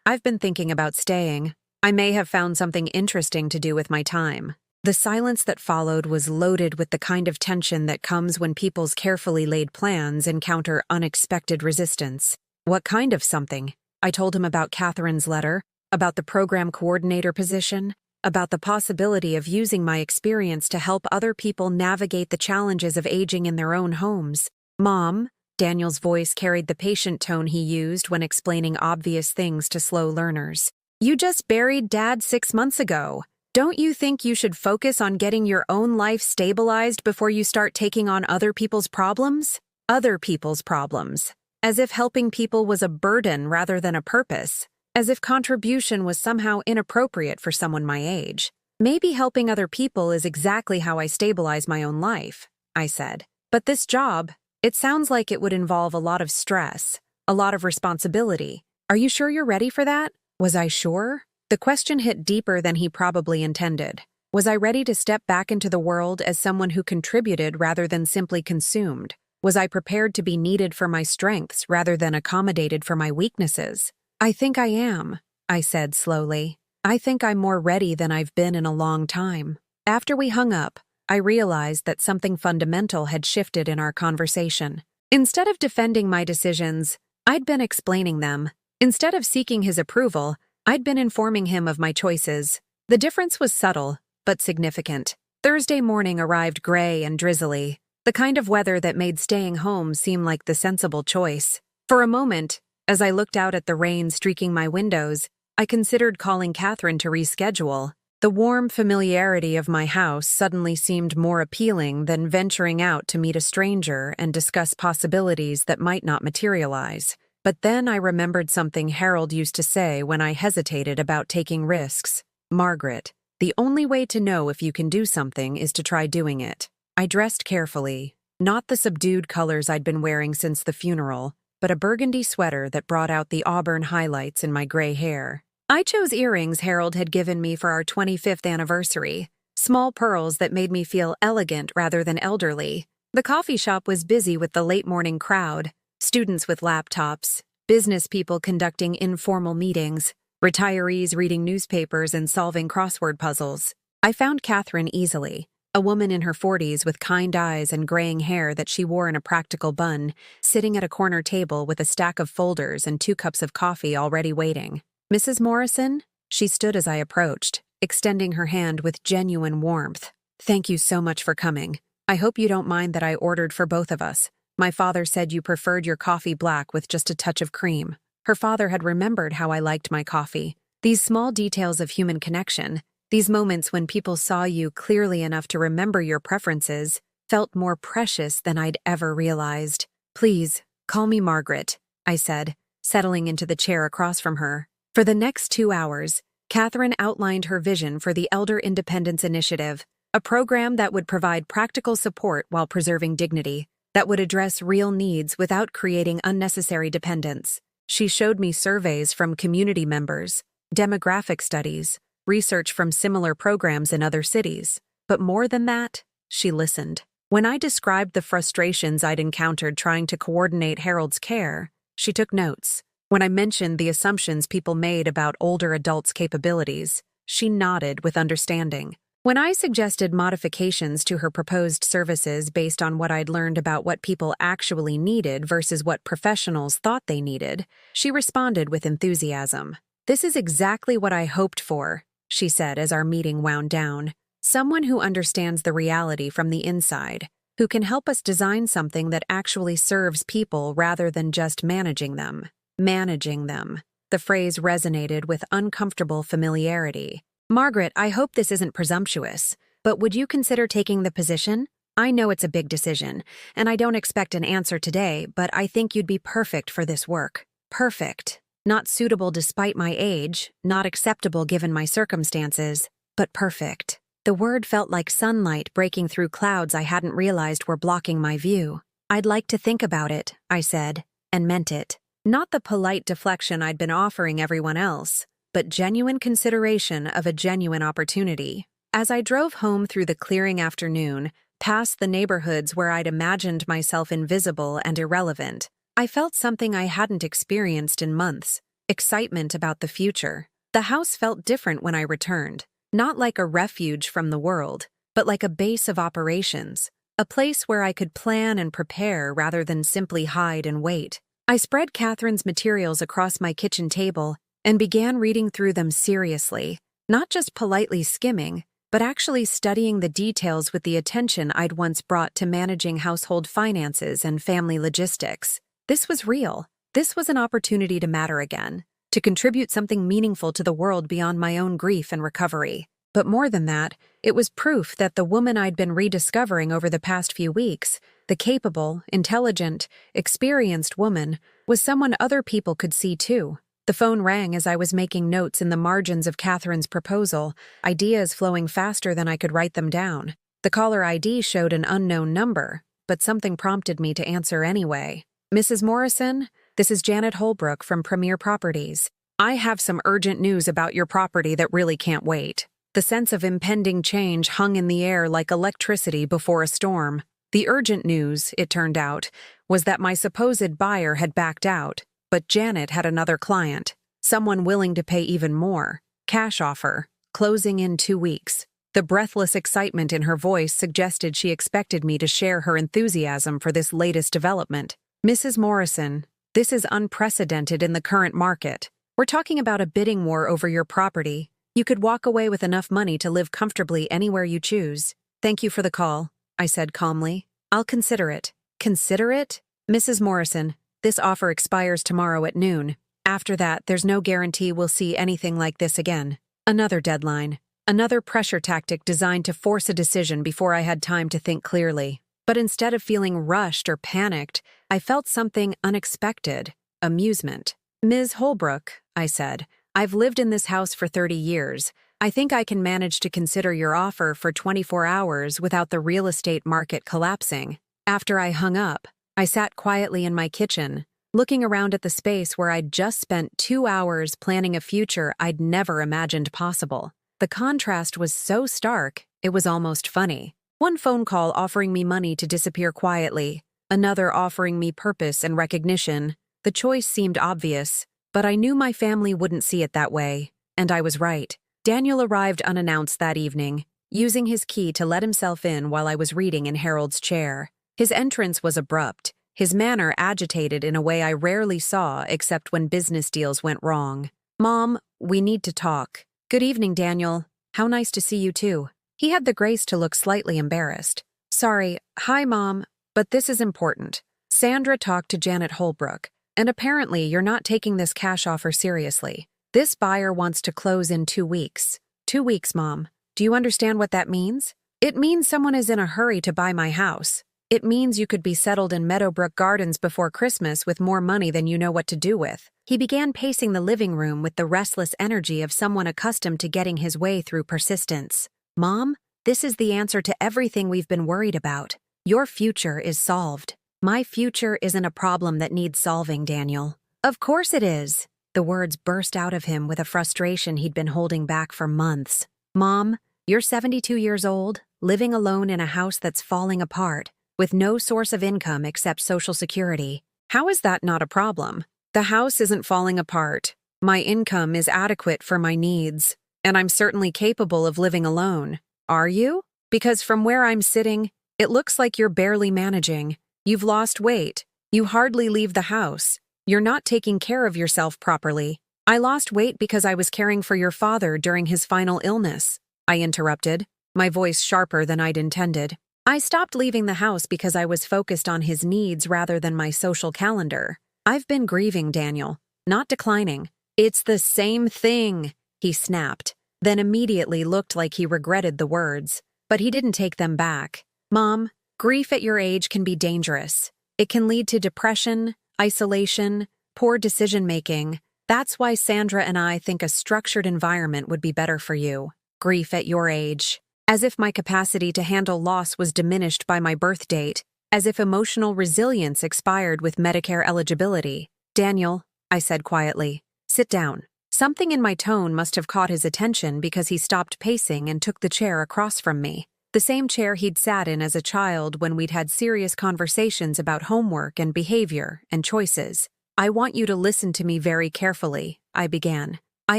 I've been thinking about staying. I may have found something interesting to do with my time. The silence that followed was loaded with the kind of tension that comes when people's carefully laid plans encounter unexpected resistance. What kind of something? I told him about Catherine's letter, about the program coordinator position, about the possibility of using my experience to help other people navigate the challenges of aging in their own homes. Mom, Daniel's voice carried the patient tone he used when explaining obvious things to slow learners. You just buried Dad 6 months ago. Don't you think you should focus on getting your own life stabilized before you start taking on other people's problems? Other people's problems. As if helping people was a burden rather than a purpose. As if contribution was somehow inappropriate for someone my age. Maybe helping other people is exactly how I stabilize my own life, I said. But this job, it sounds like it would involve a lot of stress, a lot of responsibility. Are you sure you're ready for that? Was I sure? The question hit deeper than he probably intended. Was I ready to step back into the world as someone who contributed rather than simply consumed? Was I prepared to be needed for my strengths rather than accommodated for my weaknesses? I think I am, I said slowly. I think I'm more ready than I've been in a long time. After we hung up, I realized that something fundamental had shifted in our conversation. Instead of defending my decisions, I'd been explaining them. Instead of seeking his approval, I'd been informing him of my choices. The difference was subtle, but significant. Thursday morning arrived gray and drizzly, the kind of weather that made staying home seem like the sensible choice. For a moment, as I looked out at the rain streaking my windows, I considered calling Catherine to reschedule. The warm familiarity of my house suddenly seemed more appealing than venturing out to meet a stranger and discuss possibilities that might not materialize. But then I remembered something Harold used to say when I hesitated about taking risks. Margaret, the only way to know if you can do something is to try doing it. I dressed carefully, not the subdued colors I'd been wearing since the funeral, but a burgundy sweater that brought out the auburn highlights in my gray hair. I chose earrings Harold had given me for our 25th anniversary, small pearls that made me feel elegant rather than elderly. The coffee shop was busy with the late-morning crowd, students with laptops, business people conducting informal meetings, retirees reading newspapers and solving crossword puzzles. I found Catherine easily, a woman in her 40s with kind eyes and graying hair that she wore in a practical bun, sitting at a corner table with a stack of folders and 2 cups of coffee already waiting. "Mrs. Morrison?" She stood as I approached, extending her hand with genuine warmth. "Thank you so much for coming. I hope you don't mind that I ordered for both of us. My father said you preferred your coffee black with just a touch of cream." Her father had remembered how I liked my coffee. These small details of human connection, these moments when people saw you clearly enough to remember your preferences, felt more precious than I'd ever realized. "Please, call me Margaret," I said, settling into the chair across from her. For the next 2 hours, Catherine outlined her vision for the Elder Independence Initiative, a program that would provide practical support while preserving dignity, that would address real needs without creating unnecessary dependence. She showed me surveys from community members, demographic studies, research from similar programs in other cities. But more than that, she listened. When I described the frustrations I'd encountered trying to coordinate Harold's care, she took notes. When I mentioned the assumptions people made about older adults' capabilities, she nodded with understanding. When I suggested modifications to her proposed services based on what I'd learned about what people actually needed versus what professionals thought they needed, she responded with enthusiasm. "This is exactly what I hoped for," she said as our meeting wound down. "Someone who understands the reality from the inside, who can help us design something that actually serves people rather than just managing them." Managing them. The phrase resonated with uncomfortable familiarity. "Margaret, I hope this isn't presumptuous, but would you consider taking the position? I know it's a big decision, and I don't expect an answer today, but I think you'd be perfect for this work." Perfect. Not suitable despite my age, not acceptable given my circumstances, but perfect. The word felt like sunlight breaking through clouds I hadn't realized were blocking my view. "I'd like to think about it," I said, and meant it. Not the polite deflection I'd been offering everyone else, but genuine consideration of a genuine opportunity. As I drove home through the clearing afternoon, past the neighborhoods where I'd imagined myself invisible and irrelevant, I felt something I hadn't experienced in months: excitement about the future. The house felt different when I returned, not like a refuge from the world, but like a base of operations, a place where I could plan and prepare rather than simply hide and wait. I spread Catherine's materials across my kitchen table and began reading through them seriously, not just politely skimming, but actually studying the details with the attention I'd once brought to managing household finances and family logistics. This was real. This was an opportunity to matter again, to contribute something meaningful to the world beyond my own grief and recovery. But more than that, it was proof that the woman I'd been rediscovering over the past few weeks, the capable, intelligent, experienced woman, was someone other people could see too. The phone rang as I was making notes in the margins of Catherine's proposal, ideas flowing faster than I could write them down. The caller ID showed an unknown number, but something prompted me to answer anyway. "Mrs. Morrison, this is Janet Holbrook from Premier Properties. I have some urgent news about your property that really can't wait." The sense of impending change hung in the air like electricity before a storm. The urgent news, it turned out, was that my supposed buyer had backed out, but Janet had another client, someone willing to pay even more. Cash offer, closing in 2 weeks. The breathless excitement in her voice suggested she expected me to share her enthusiasm for this latest development. "Mrs. Morrison, this is unprecedented in the current market. We're talking about a bidding war over your property. You could walk away with enough money to live comfortably anywhere you choose. Thank you for the call," I said calmly. "I'll consider it." "Consider it?" "Mrs. Morrison, this offer expires tomorrow at noon. After that, there's no guarantee we'll see anything like this again." Another deadline. Another pressure tactic designed to force a decision before I had time to think clearly. But instead of feeling rushed or panicked, I felt something unexpected: amusement. "Ms. Holbrook," I said, "I've lived in this house for 30 years. I think I can manage to consider your offer for 24 hours without the real estate market collapsing." After I hung up, I sat quietly in my kitchen, looking around at the space where I'd just spent 2 hours planning a future I'd never imagined possible. The contrast was so stark, it was almost funny. One phone call offering me money to disappear quietly, another offering me purpose and recognition. The choice seemed obvious, but I knew my family wouldn't see it that way, and I was right. Daniel arrived unannounced that evening, using his key to let himself in while I was reading in Harold's chair. His entrance was abrupt, his manner agitated in a way I rarely saw except when business deals went wrong. "Mom, we need to talk." "Good evening, Daniel. How nice to see you too." He had the grace to look slightly embarrassed. "Sorry, hi Mom, but this is important. Sandra talked to Janet Holbrook, and apparently you're not taking this cash offer seriously. This buyer wants to close in 2 weeks. 2 weeks, Mom. Do you understand what that means? It means someone is in a hurry to buy my house. It means you could be settled in Meadowbrook Gardens before Christmas with more money than you know what to do with." He began pacing the living room with the restless energy of someone accustomed to getting his way through persistence. "Mom, this is the answer to everything we've been worried about. Your future is solved." "My future isn't a problem that needs solving, Daniel." "Of course it is." The words burst out of him with a frustration he'd been holding back for months. "Mom, you're 72 years old, living alone in a house that's falling apart, with no source of income except Social Security. How is that not a problem? The house isn't falling apart. My income is adequate for my needs, and I'm certainly capable of living alone. Are you? Because from where I'm sitting, it looks like you're barely managing. You've lost weight. You hardly leave the house. You're not taking care of yourself properly." "I lost weight because I was caring for your father during his final illness," I interrupted, my voice sharper than I'd intended. "I stopped leaving the house because I was focused on his needs rather than my social calendar. I've been grieving, Daniel, not declining." "It's the same thing," he snapped, then immediately looked like he regretted the words, but he didn't take them back. "Mom, grief at your age can be dangerous. It can lead to depression, isolation, poor decision-making. That's why Sandra and I think a structured environment would be better for you." "Grief at your age." As if my capacity to handle loss was diminished by my birth date, as if emotional resilience expired with Medicare eligibility. "Daniel," I said quietly, "sit down." Something in my tone must have caught his attention because he stopped pacing and took the chair across from me. The same chair he'd sat in as a child when we'd had serious conversations about homework and behavior and choices. "I want you to listen to me very carefully," I began. "I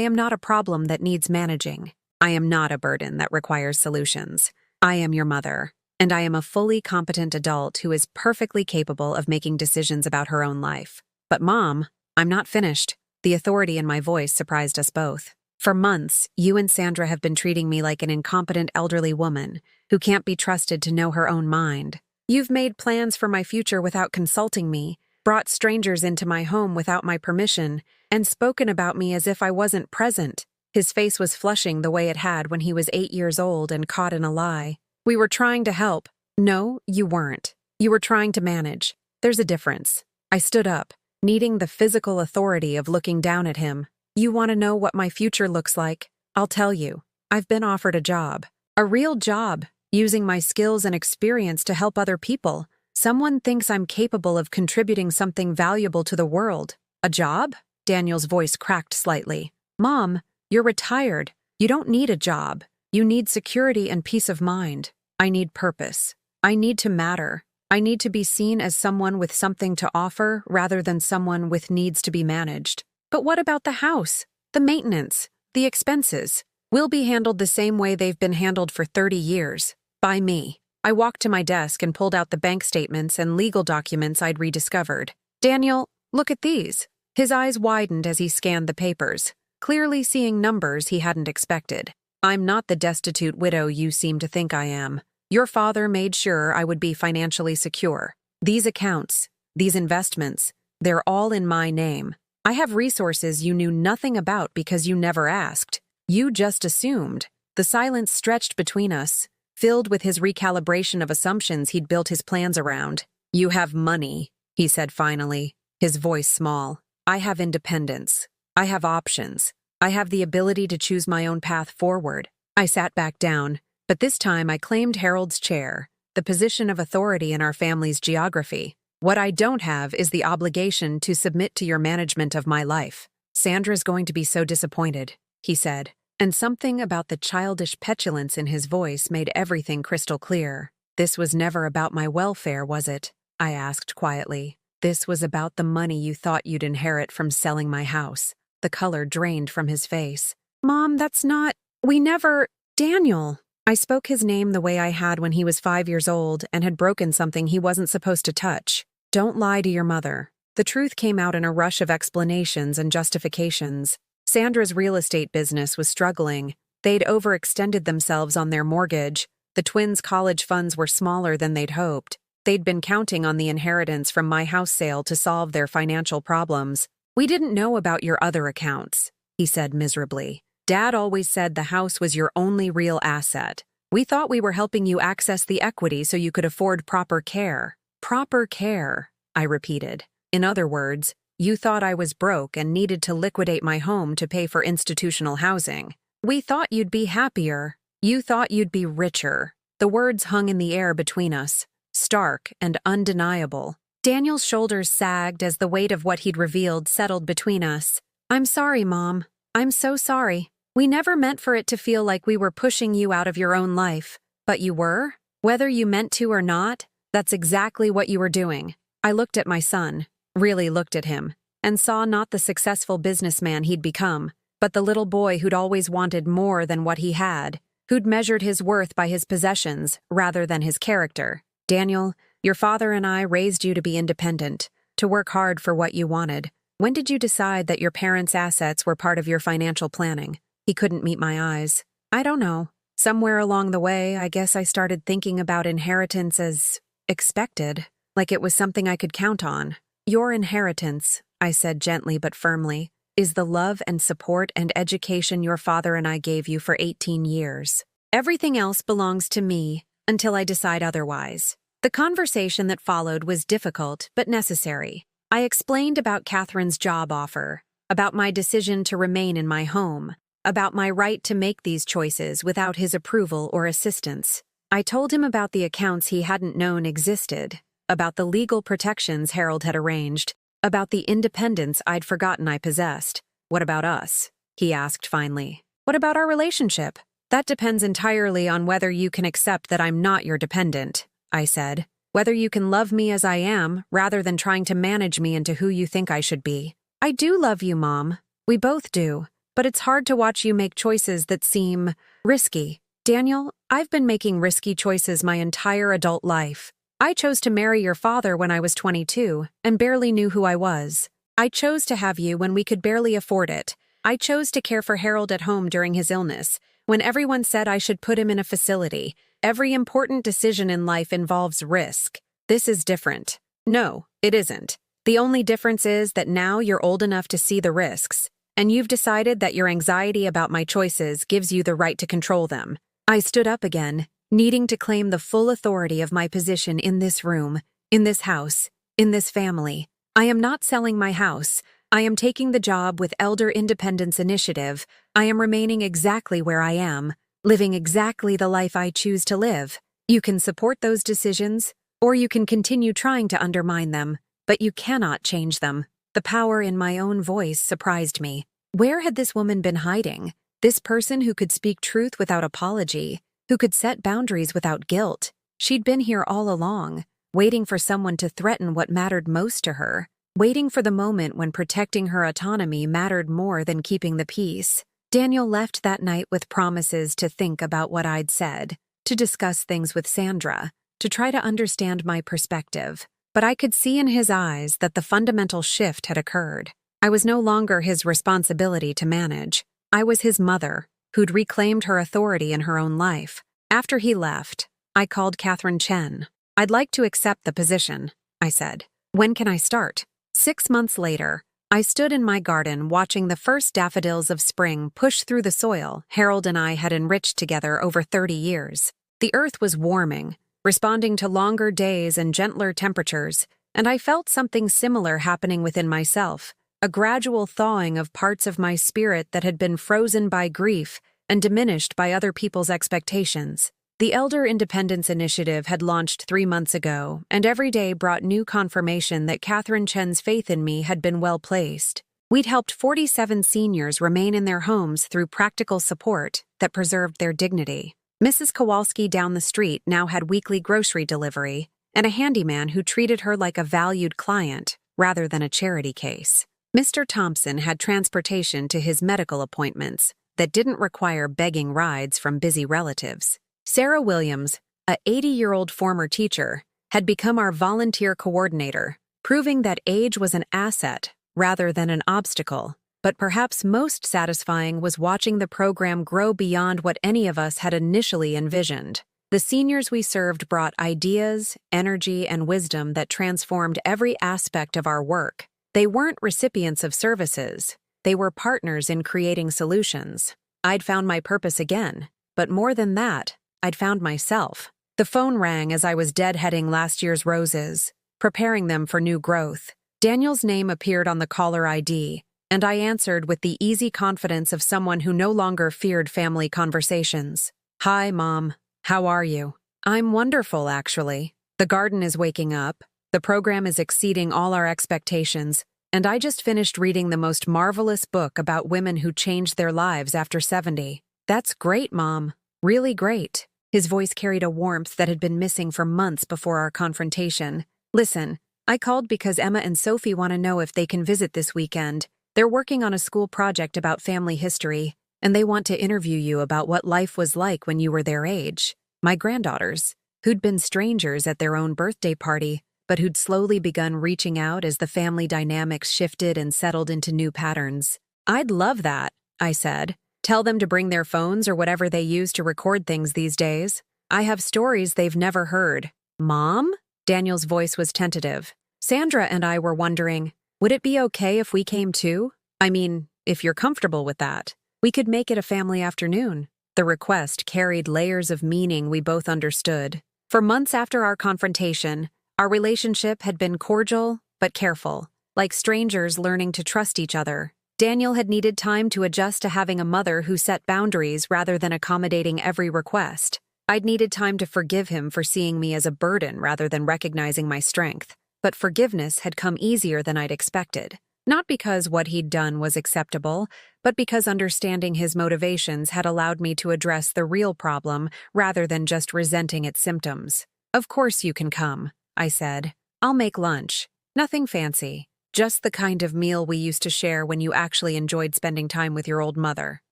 am not a problem that needs managing. I am not a burden that requires solutions. I am your mother, and I am a fully competent adult who is perfectly capable of making decisions about her own life. But Mom, I'm not finished." The authority in my voice surprised us both. "For months, you and Sandra have been treating me like an incompetent elderly woman who can't be trusted to know her own mind. You've made plans for my future without consulting me, brought strangers into my home without my permission, and spoken about me as if I wasn't present." His face was flushing the way it had when he was 8 years old and caught in a lie. "We were trying to help." "No, you weren't. You were trying to manage. There's a difference." I stood up, needing the physical authority of looking down at him. "You want to know what my future looks like? I'll tell you. I've been offered a job. A real job, using my skills and experience to help other people. Someone thinks I'm capable of contributing something valuable to the world." "A job?" Daniel's voice cracked slightly. "Mom, you're retired. You don't need a job. You need security and peace of mind. I need purpose. I need to matter. I need to be seen as someone with something to offer rather than someone with needs to be managed." "But what about the house? The maintenance? The expenses?" "Will be handled the same way they've been handled for 30 years. By me." I walked to my desk and pulled out the bank statements and legal documents I'd rediscovered. "Daniel, look at these." His eyes widened as he scanned the papers, clearly seeing numbers he hadn't expected. "I'm not the destitute widow you seem to think I am. Your father made sure I would be financially secure. These accounts, these investments, they're all in my name. I have resources you knew nothing about because you never asked. You just assumed." The silence stretched between us, filled with his recalibration of assumptions he'd built his plans around. "You have money," he said finally, his voice small. "I have independence. I have options. I have the ability to choose my own path forward." I sat back down, but this time I claimed Harold's chair, the position of authority in our family's geography. What I don't have is the obligation to submit to your management of my life. Sandra's going to be so disappointed, he said, and something about the childish petulance in his voice made everything crystal clear. This was never about my welfare, was it? I asked quietly. This was about the money you thought you'd inherit from selling my house. The color drained from his face. Mom, that's not… We never… Daniel. I spoke his name the way I had when he was 5 years old and had broken something he wasn't supposed to touch. Don't lie to your mother. The truth came out in a rush of explanations and justifications. Sandra's real estate business was struggling. They'd overextended themselves on their mortgage. The twins' college funds were smaller than they'd hoped. They'd been counting on the inheritance from my house sale to solve their financial problems. We didn't know about your other accounts, he said miserably. Dad always said the house was your only real asset. We thought we were helping you access the equity so you could afford proper care. Proper care, I repeated. In other words, you thought I was broke and needed to liquidate my home to pay for institutional housing. We thought you'd be happier. You thought you'd be richer. The words hung in the air between us, stark and undeniable. Daniel's shoulders sagged as the weight of what he'd revealed settled between us. I'm sorry, Mom. I'm so sorry. We never meant for it to feel like we were pushing you out of your own life. But you were? Whether you meant to or not, that's exactly what you were doing. I looked at my son, really looked at him, and saw not the successful businessman he'd become, but the little boy who'd always wanted more than what he had, who'd measured his worth by his possessions rather than his character. Daniel, your father and I raised you to be independent, to work hard for what you wanted. When did you decide that your parents' assets were part of your financial planning? He couldn't meet my eyes. I don't know. Somewhere along the way, I guess I started thinking about inheritance as expected, like it was something I could count on. Your inheritance, I said gently but firmly, is the love and support and education your father and I gave you for 18 years. Everything else belongs to me until I decide otherwise. The conversation that followed was difficult but necessary. I explained about Catherine's job offer, about my decision to remain in my home, about my right to make these choices without his approval or assistance. I told him about the accounts he hadn't known existed, about the legal protections Harold had arranged, about the independence I'd forgotten I possessed. What about us? He asked finally. What about our relationship? That depends entirely on whether you can accept that I'm not your dependent, I said. Whether you can love me as I am, rather than trying to manage me into who you think I should be. I do love you, Mom. We both do. But it's hard to watch you make choices that seem risky. Daniel, I've been making risky choices my entire adult life. I chose to marry your father when I was 22 and barely knew who I was. I chose to have you when we could barely afford it. I chose to care for Harold at home during his illness, when everyone said I should put him in a facility. Every important decision in life involves risk. This is different. No, it isn't. The only difference is that now you're old enough to see the risks, and you've decided that your anxiety about my choices gives you the right to control them. I stood up again, needing to claim the full authority of my position in this room, in this house, in this family. I am not selling my house. I am taking the job with Elder Independence Initiative. I am remaining exactly where I am, living exactly the life I choose to live. You can support those decisions, or you can continue trying to undermine them, but you cannot change them. The power in my own voice surprised me. Where had this woman been hiding? This person who could speak truth without apology, who could set boundaries without guilt. She'd been here all along, waiting for someone to threaten what mattered most to her, waiting for the moment when protecting her autonomy mattered more than keeping the peace. Daniel left that night with promises to think about what I'd said, to discuss things with Sandra, to try to understand my perspective. But I could see in his eyes that the fundamental shift had occurred. I was no longer his responsibility to manage. I was his mother, who'd reclaimed her authority in her own life. After he left, I called Catherine Chen. I'd like to accept the position, I said. When can I start? 6 months later, I stood in my garden watching the first daffodils of spring push through the soil Harold and I had enriched together over 30 years. The earth was warming, responding to longer days and gentler temperatures, and I felt something similar happening within myself, a gradual thawing of parts of my spirit that had been frozen by grief and diminished by other people's expectations. The Elder Independence Initiative had launched 3 months ago, and every day brought new confirmation that Catherine Chen's faith in me had been well placed. We'd helped 47 seniors remain in their homes through practical support that preserved their dignity. Mrs. Kowalski down the street now had weekly grocery delivery, and a handyman who treated her like a valued client rather than a charity case. Mr. Thompson had transportation to his medical appointments that didn't require begging rides from busy relatives. Sarah Williams, a 80-year-old former teacher, had become our volunteer coordinator, proving that age was an asset rather than an obstacle. But perhaps most satisfying was watching the program grow beyond what any of us had initially envisioned. The seniors we served brought ideas, energy, and wisdom that transformed every aspect of our work. They weren't recipients of services. They were partners in creating solutions. I'd found my purpose again, but more than that, I'd found myself. The phone rang as I was deadheading last year's roses, preparing them for new growth. Daniel's name appeared on the caller ID, and I answered with the easy confidence of someone who no longer feared family conversations. "Hi, Mom. How are you?" "I'm wonderful, actually. The garden is waking up. The program is exceeding all our expectations, and I just finished reading the most marvelous book about women who changed their lives after 70. "That's great, Mom. Really great." His voice carried a warmth that had been missing for months before our confrontation. "Listen, I called because Emma and Sophie want to know if they can visit this weekend. They're working on a school project about family history, and they want to interview you about what life was like when you were their age." My granddaughters, who'd been strangers at their own birthday party, but who'd slowly begun reaching out as the family dynamics shifted and settled into new patterns. "I'd love that," I said. "Tell them to bring their phones or whatever they use to record things these days. I have stories they've never heard." "Mom?" Daniel's voice was tentative. "Sandra and I were wondering, would it be okay if we came too? I mean, if you're comfortable with that. We could make it a family afternoon." The request carried layers of meaning we both understood. For months after our confrontation, our relationship had been cordial but careful, like strangers learning to trust each other. Daniel had needed time to adjust to having a mother who set boundaries rather than accommodating every request. I'd needed time to forgive him for seeing me as a burden rather than recognizing my strength. But forgiveness had come easier than I'd expected. Not because what he'd done was acceptable, but because understanding his motivations had allowed me to address the real problem rather than just resenting its symptoms. "Of course you can come," I said. "I'll make lunch. Nothing fancy. Just the kind of meal we used to share when you actually enjoyed spending time with your old mother."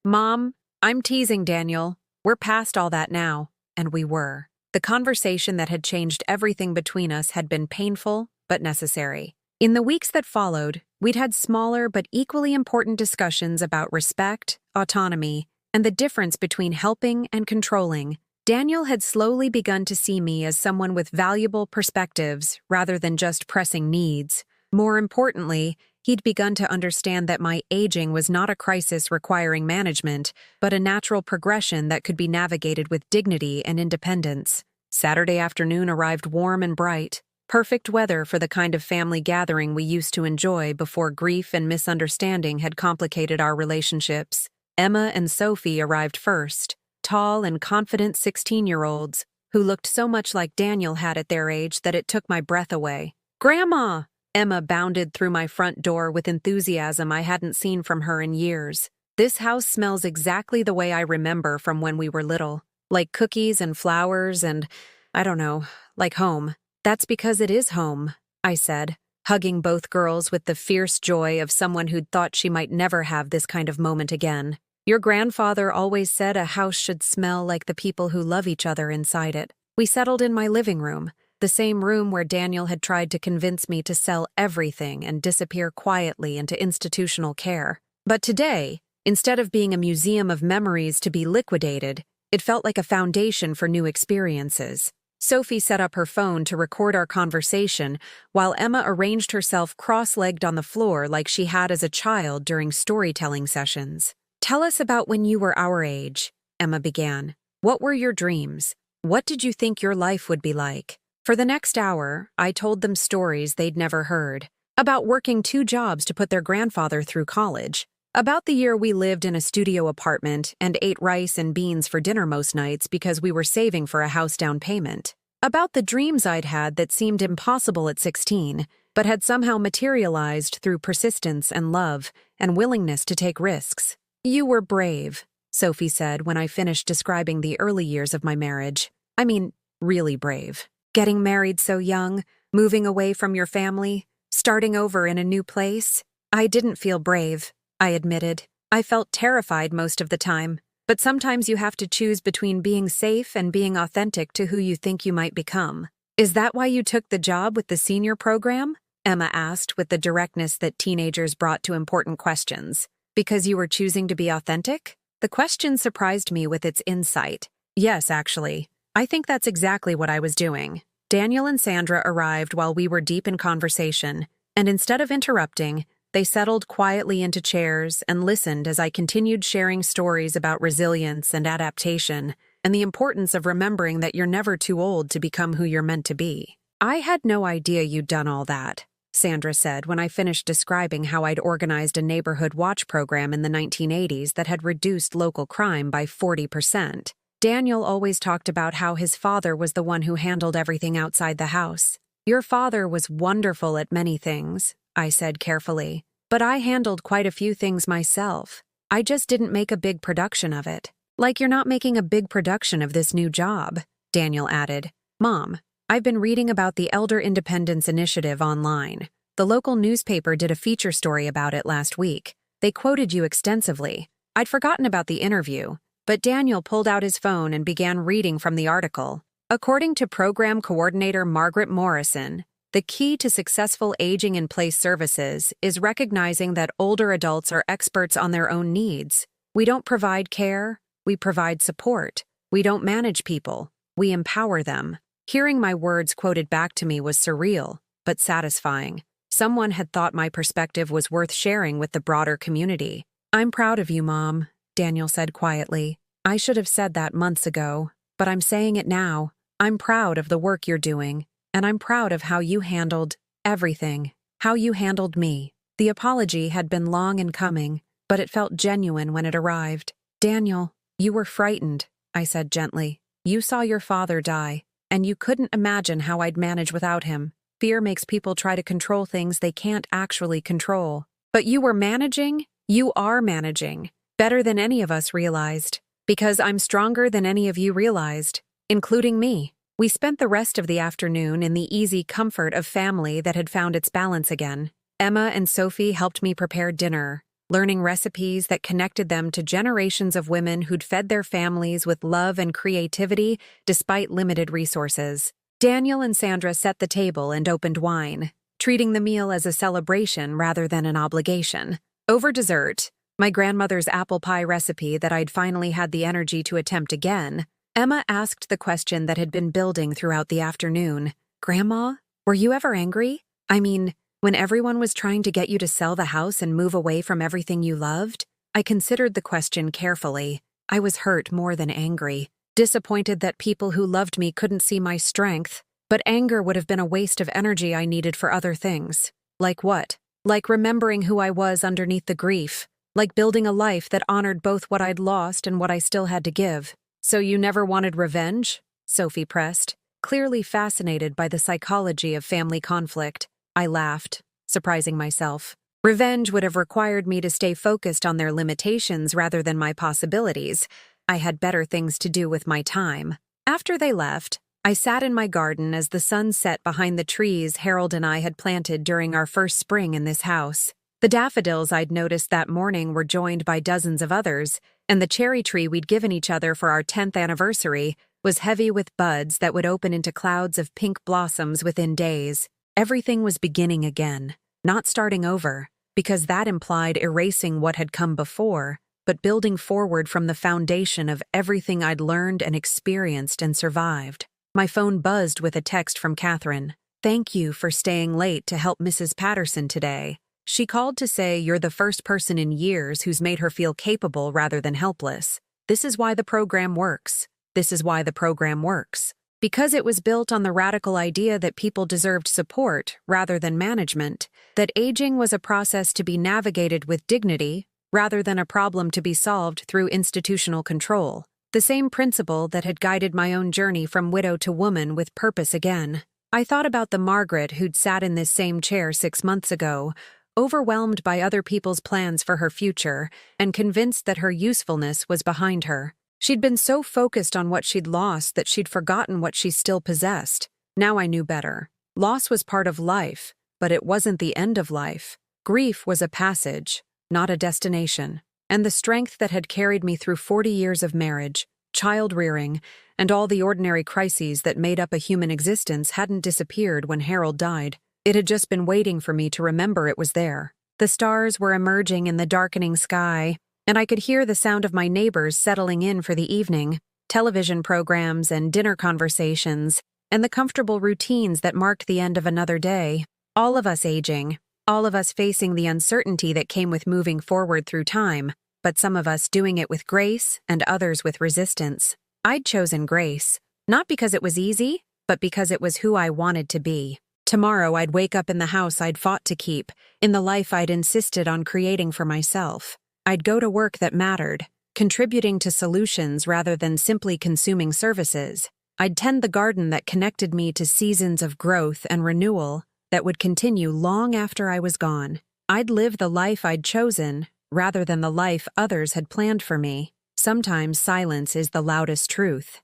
"Mom, I'm teasing, Daniel. We're past all that now." And we were. The conversation that had changed everything between us had been painful but necessary. In the weeks that followed, we'd had smaller but equally important discussions about respect, autonomy, and the difference between helping and controlling. Daniel had slowly begun to see me as someone with valuable perspectives rather than just pressing needs. More importantly, he'd begun to understand that my aging was not a crisis requiring management, but a natural progression that could be navigated with dignity and independence. Saturday afternoon arrived warm and bright. Perfect weather for the kind of family gathering we used to enjoy before grief and misunderstanding had complicated our relationships. Emma and Sophie arrived first, tall and confident 16-year-olds, who looked so much like Daniel had at their age that it took my breath away. "Grandma!" Emma bounded through my front door with enthusiasm I hadn't seen from her in years. "This house smells exactly the way I remember from when we were little, like cookies and flowers and, I don't know, like home." "That's because it is home," I said, hugging both girls with the fierce joy of someone who'd thought she might never have this kind of moment again. "Your grandfather always said a house should smell like the people who love each other inside it." We settled in my living room, the same room where Daniel had tried to convince me to sell everything and disappear quietly into institutional care. But today, instead of being a museum of memories to be liquidated, it felt like a foundation for new experiences. Sophie set up her phone to record our conversation, while Emma arranged herself cross-legged on the floor like she had as a child during storytelling sessions. "Tell us about when you were our age," Emma began. "What were your dreams? What did you think your life would be like?" For the next hour, I told them stories they'd never heard. About working 2 jobs to put their grandfather through college. About the year we lived in a studio apartment and ate rice and beans for dinner most nights because we were saving for a house down payment. About the dreams I'd had that seemed impossible at 16, but had somehow materialized through persistence and love and willingness to take risks. You were brave, Sophie said when I finished describing the early years of my marriage. I mean, really brave. Getting married so young, moving away from your family, starting over in a new place. I didn't feel brave, I admitted. I felt terrified most of the time. But sometimes you have to choose between being safe and being authentic to who you think you might become. Is that why you took the job with the senior program? Emma asked with the directness that teenagers brought to important questions. Because you were choosing to be authentic? The question surprised me with its insight. Yes, actually. I think that's exactly what I was doing. Daniel and Sandra arrived while we were deep in conversation, and instead of interrupting, they settled quietly into chairs and listened as I continued sharing stories about resilience and adaptation and the importance of remembering that you're never too old to become who you're meant to be. I had no idea you'd done all that, Sandra said when I finished describing how I'd organized a neighborhood watch program in the 1980s that had reduced local crime by 40%. Daniel always talked about how his father was the one who handled everything outside the house. Your father was wonderful at many things, I said carefully, but I handled quite a few things myself. I just didn't make a big production of it. Like you're not making a big production of this new job, Daniel added. Mom, I've been reading about the Elder Independence Initiative online. The local newspaper did a feature story about it last week. They quoted you extensively. I'd forgotten about the interview, but Daniel pulled out his phone and began reading from the article. According to Program Coordinator Margaret Morrison, the key to successful aging-in-place services is recognizing that older adults are experts on their own needs. We don't provide care, we provide support. We don't manage people, we empower them. Hearing my words quoted back to me was surreal, but satisfying. Someone had thought my perspective was worth sharing with the broader community. I'm proud of you, Mom, Daniel said quietly. I should have said that months ago, but I'm saying it now. I'm proud of the work you're doing. And I'm proud of how you handled everything, how you handled me. The apology had been long in coming, but it felt genuine when it arrived. Daniel, you were frightened, I said gently. You saw your father die, and you couldn't imagine how I'd manage without him. Fear makes people try to control things they can't actually control. But you were managing, you are managing, better than any of us realized, because I'm stronger than any of you realized, including me. We spent the rest of the afternoon in the easy comfort of family that had found its balance again. Emma and Sophie helped me prepare dinner, learning recipes that connected them to generations of women who'd fed their families with love and creativity despite limited resources. Daniel and Sandra set the table and opened wine, treating the meal as a celebration rather than an obligation. Over dessert, my grandmother's apple pie recipe that I'd finally had the energy to attempt again, Emma asked the question that had been building throughout the afternoon. Grandma, were you ever angry? I mean, when everyone was trying to get you to sell the house and move away from everything you loved? I considered the question carefully. I was hurt more than angry, disappointed that people who loved me couldn't see my strength, but anger would have been a waste of energy I needed for other things. Like what? Like remembering who I was underneath the grief, like building a life that honored both what I'd lost and what I still had to give. So you never wanted revenge? Sophie pressed, clearly fascinated by the psychology of family conflict. I laughed, surprising myself. Revenge would have required me to stay focused on their limitations rather than my possibilities. I had better things to do with my time. After they left, I sat in my garden as the sun set behind the trees Harold and I had planted during our first spring in this house. The daffodils I'd noticed that morning were joined by dozens of others, and the cherry tree we'd given each other for our 10th anniversary was heavy with buds that would open into clouds of pink blossoms within days. Everything was beginning again, not starting over, because that implied erasing what had come before, but building forward from the foundation of everything I'd learned and experienced and survived. My phone buzzed with a text from Catherine. Thank you for staying late to help Mrs. Patterson today. She called to say you're the first person in years who's made her feel capable rather than helpless. This is why the program works. This is why the program works. Because it was built on the radical idea that people deserved support rather than management, that aging was a process to be navigated with dignity rather than a problem to be solved through institutional control. The same principle that had guided my own journey from widow to woman with purpose again. I thought about the Margaret who'd sat in this same chair 6 months ago, overwhelmed by other people's plans for her future, and convinced that her usefulness was behind her. She'd been so focused on what she'd lost that she'd forgotten what she still possessed. Now I knew better. Loss was part of life, but it wasn't the end of life. Grief was a passage, not a destination. And the strength that had carried me through 40 years of marriage, child-rearing, and all the ordinary crises that made up a human existence hadn't disappeared when Harold died. It had just been waiting for me to remember it was there. The stars were emerging in the darkening sky, and I could hear the sound of my neighbors settling in for the evening, television programs and dinner conversations, and the comfortable routines that marked the end of another day. All of us aging, all of us facing the uncertainty that came with moving forward through time, but some of us doing it with grace and others with resistance. I'd chosen grace, not because it was easy, but because it was who I wanted to be. Tomorrow I'd wake up in the house I'd fought to keep, in the life I'd insisted on creating for myself. I'd go to work that mattered, contributing to solutions rather than simply consuming services. I'd tend the garden that connected me to seasons of growth and renewal that would continue long after I was gone. I'd live the life I'd chosen, rather than the life others had planned for me. Sometimes silence is the loudest truth.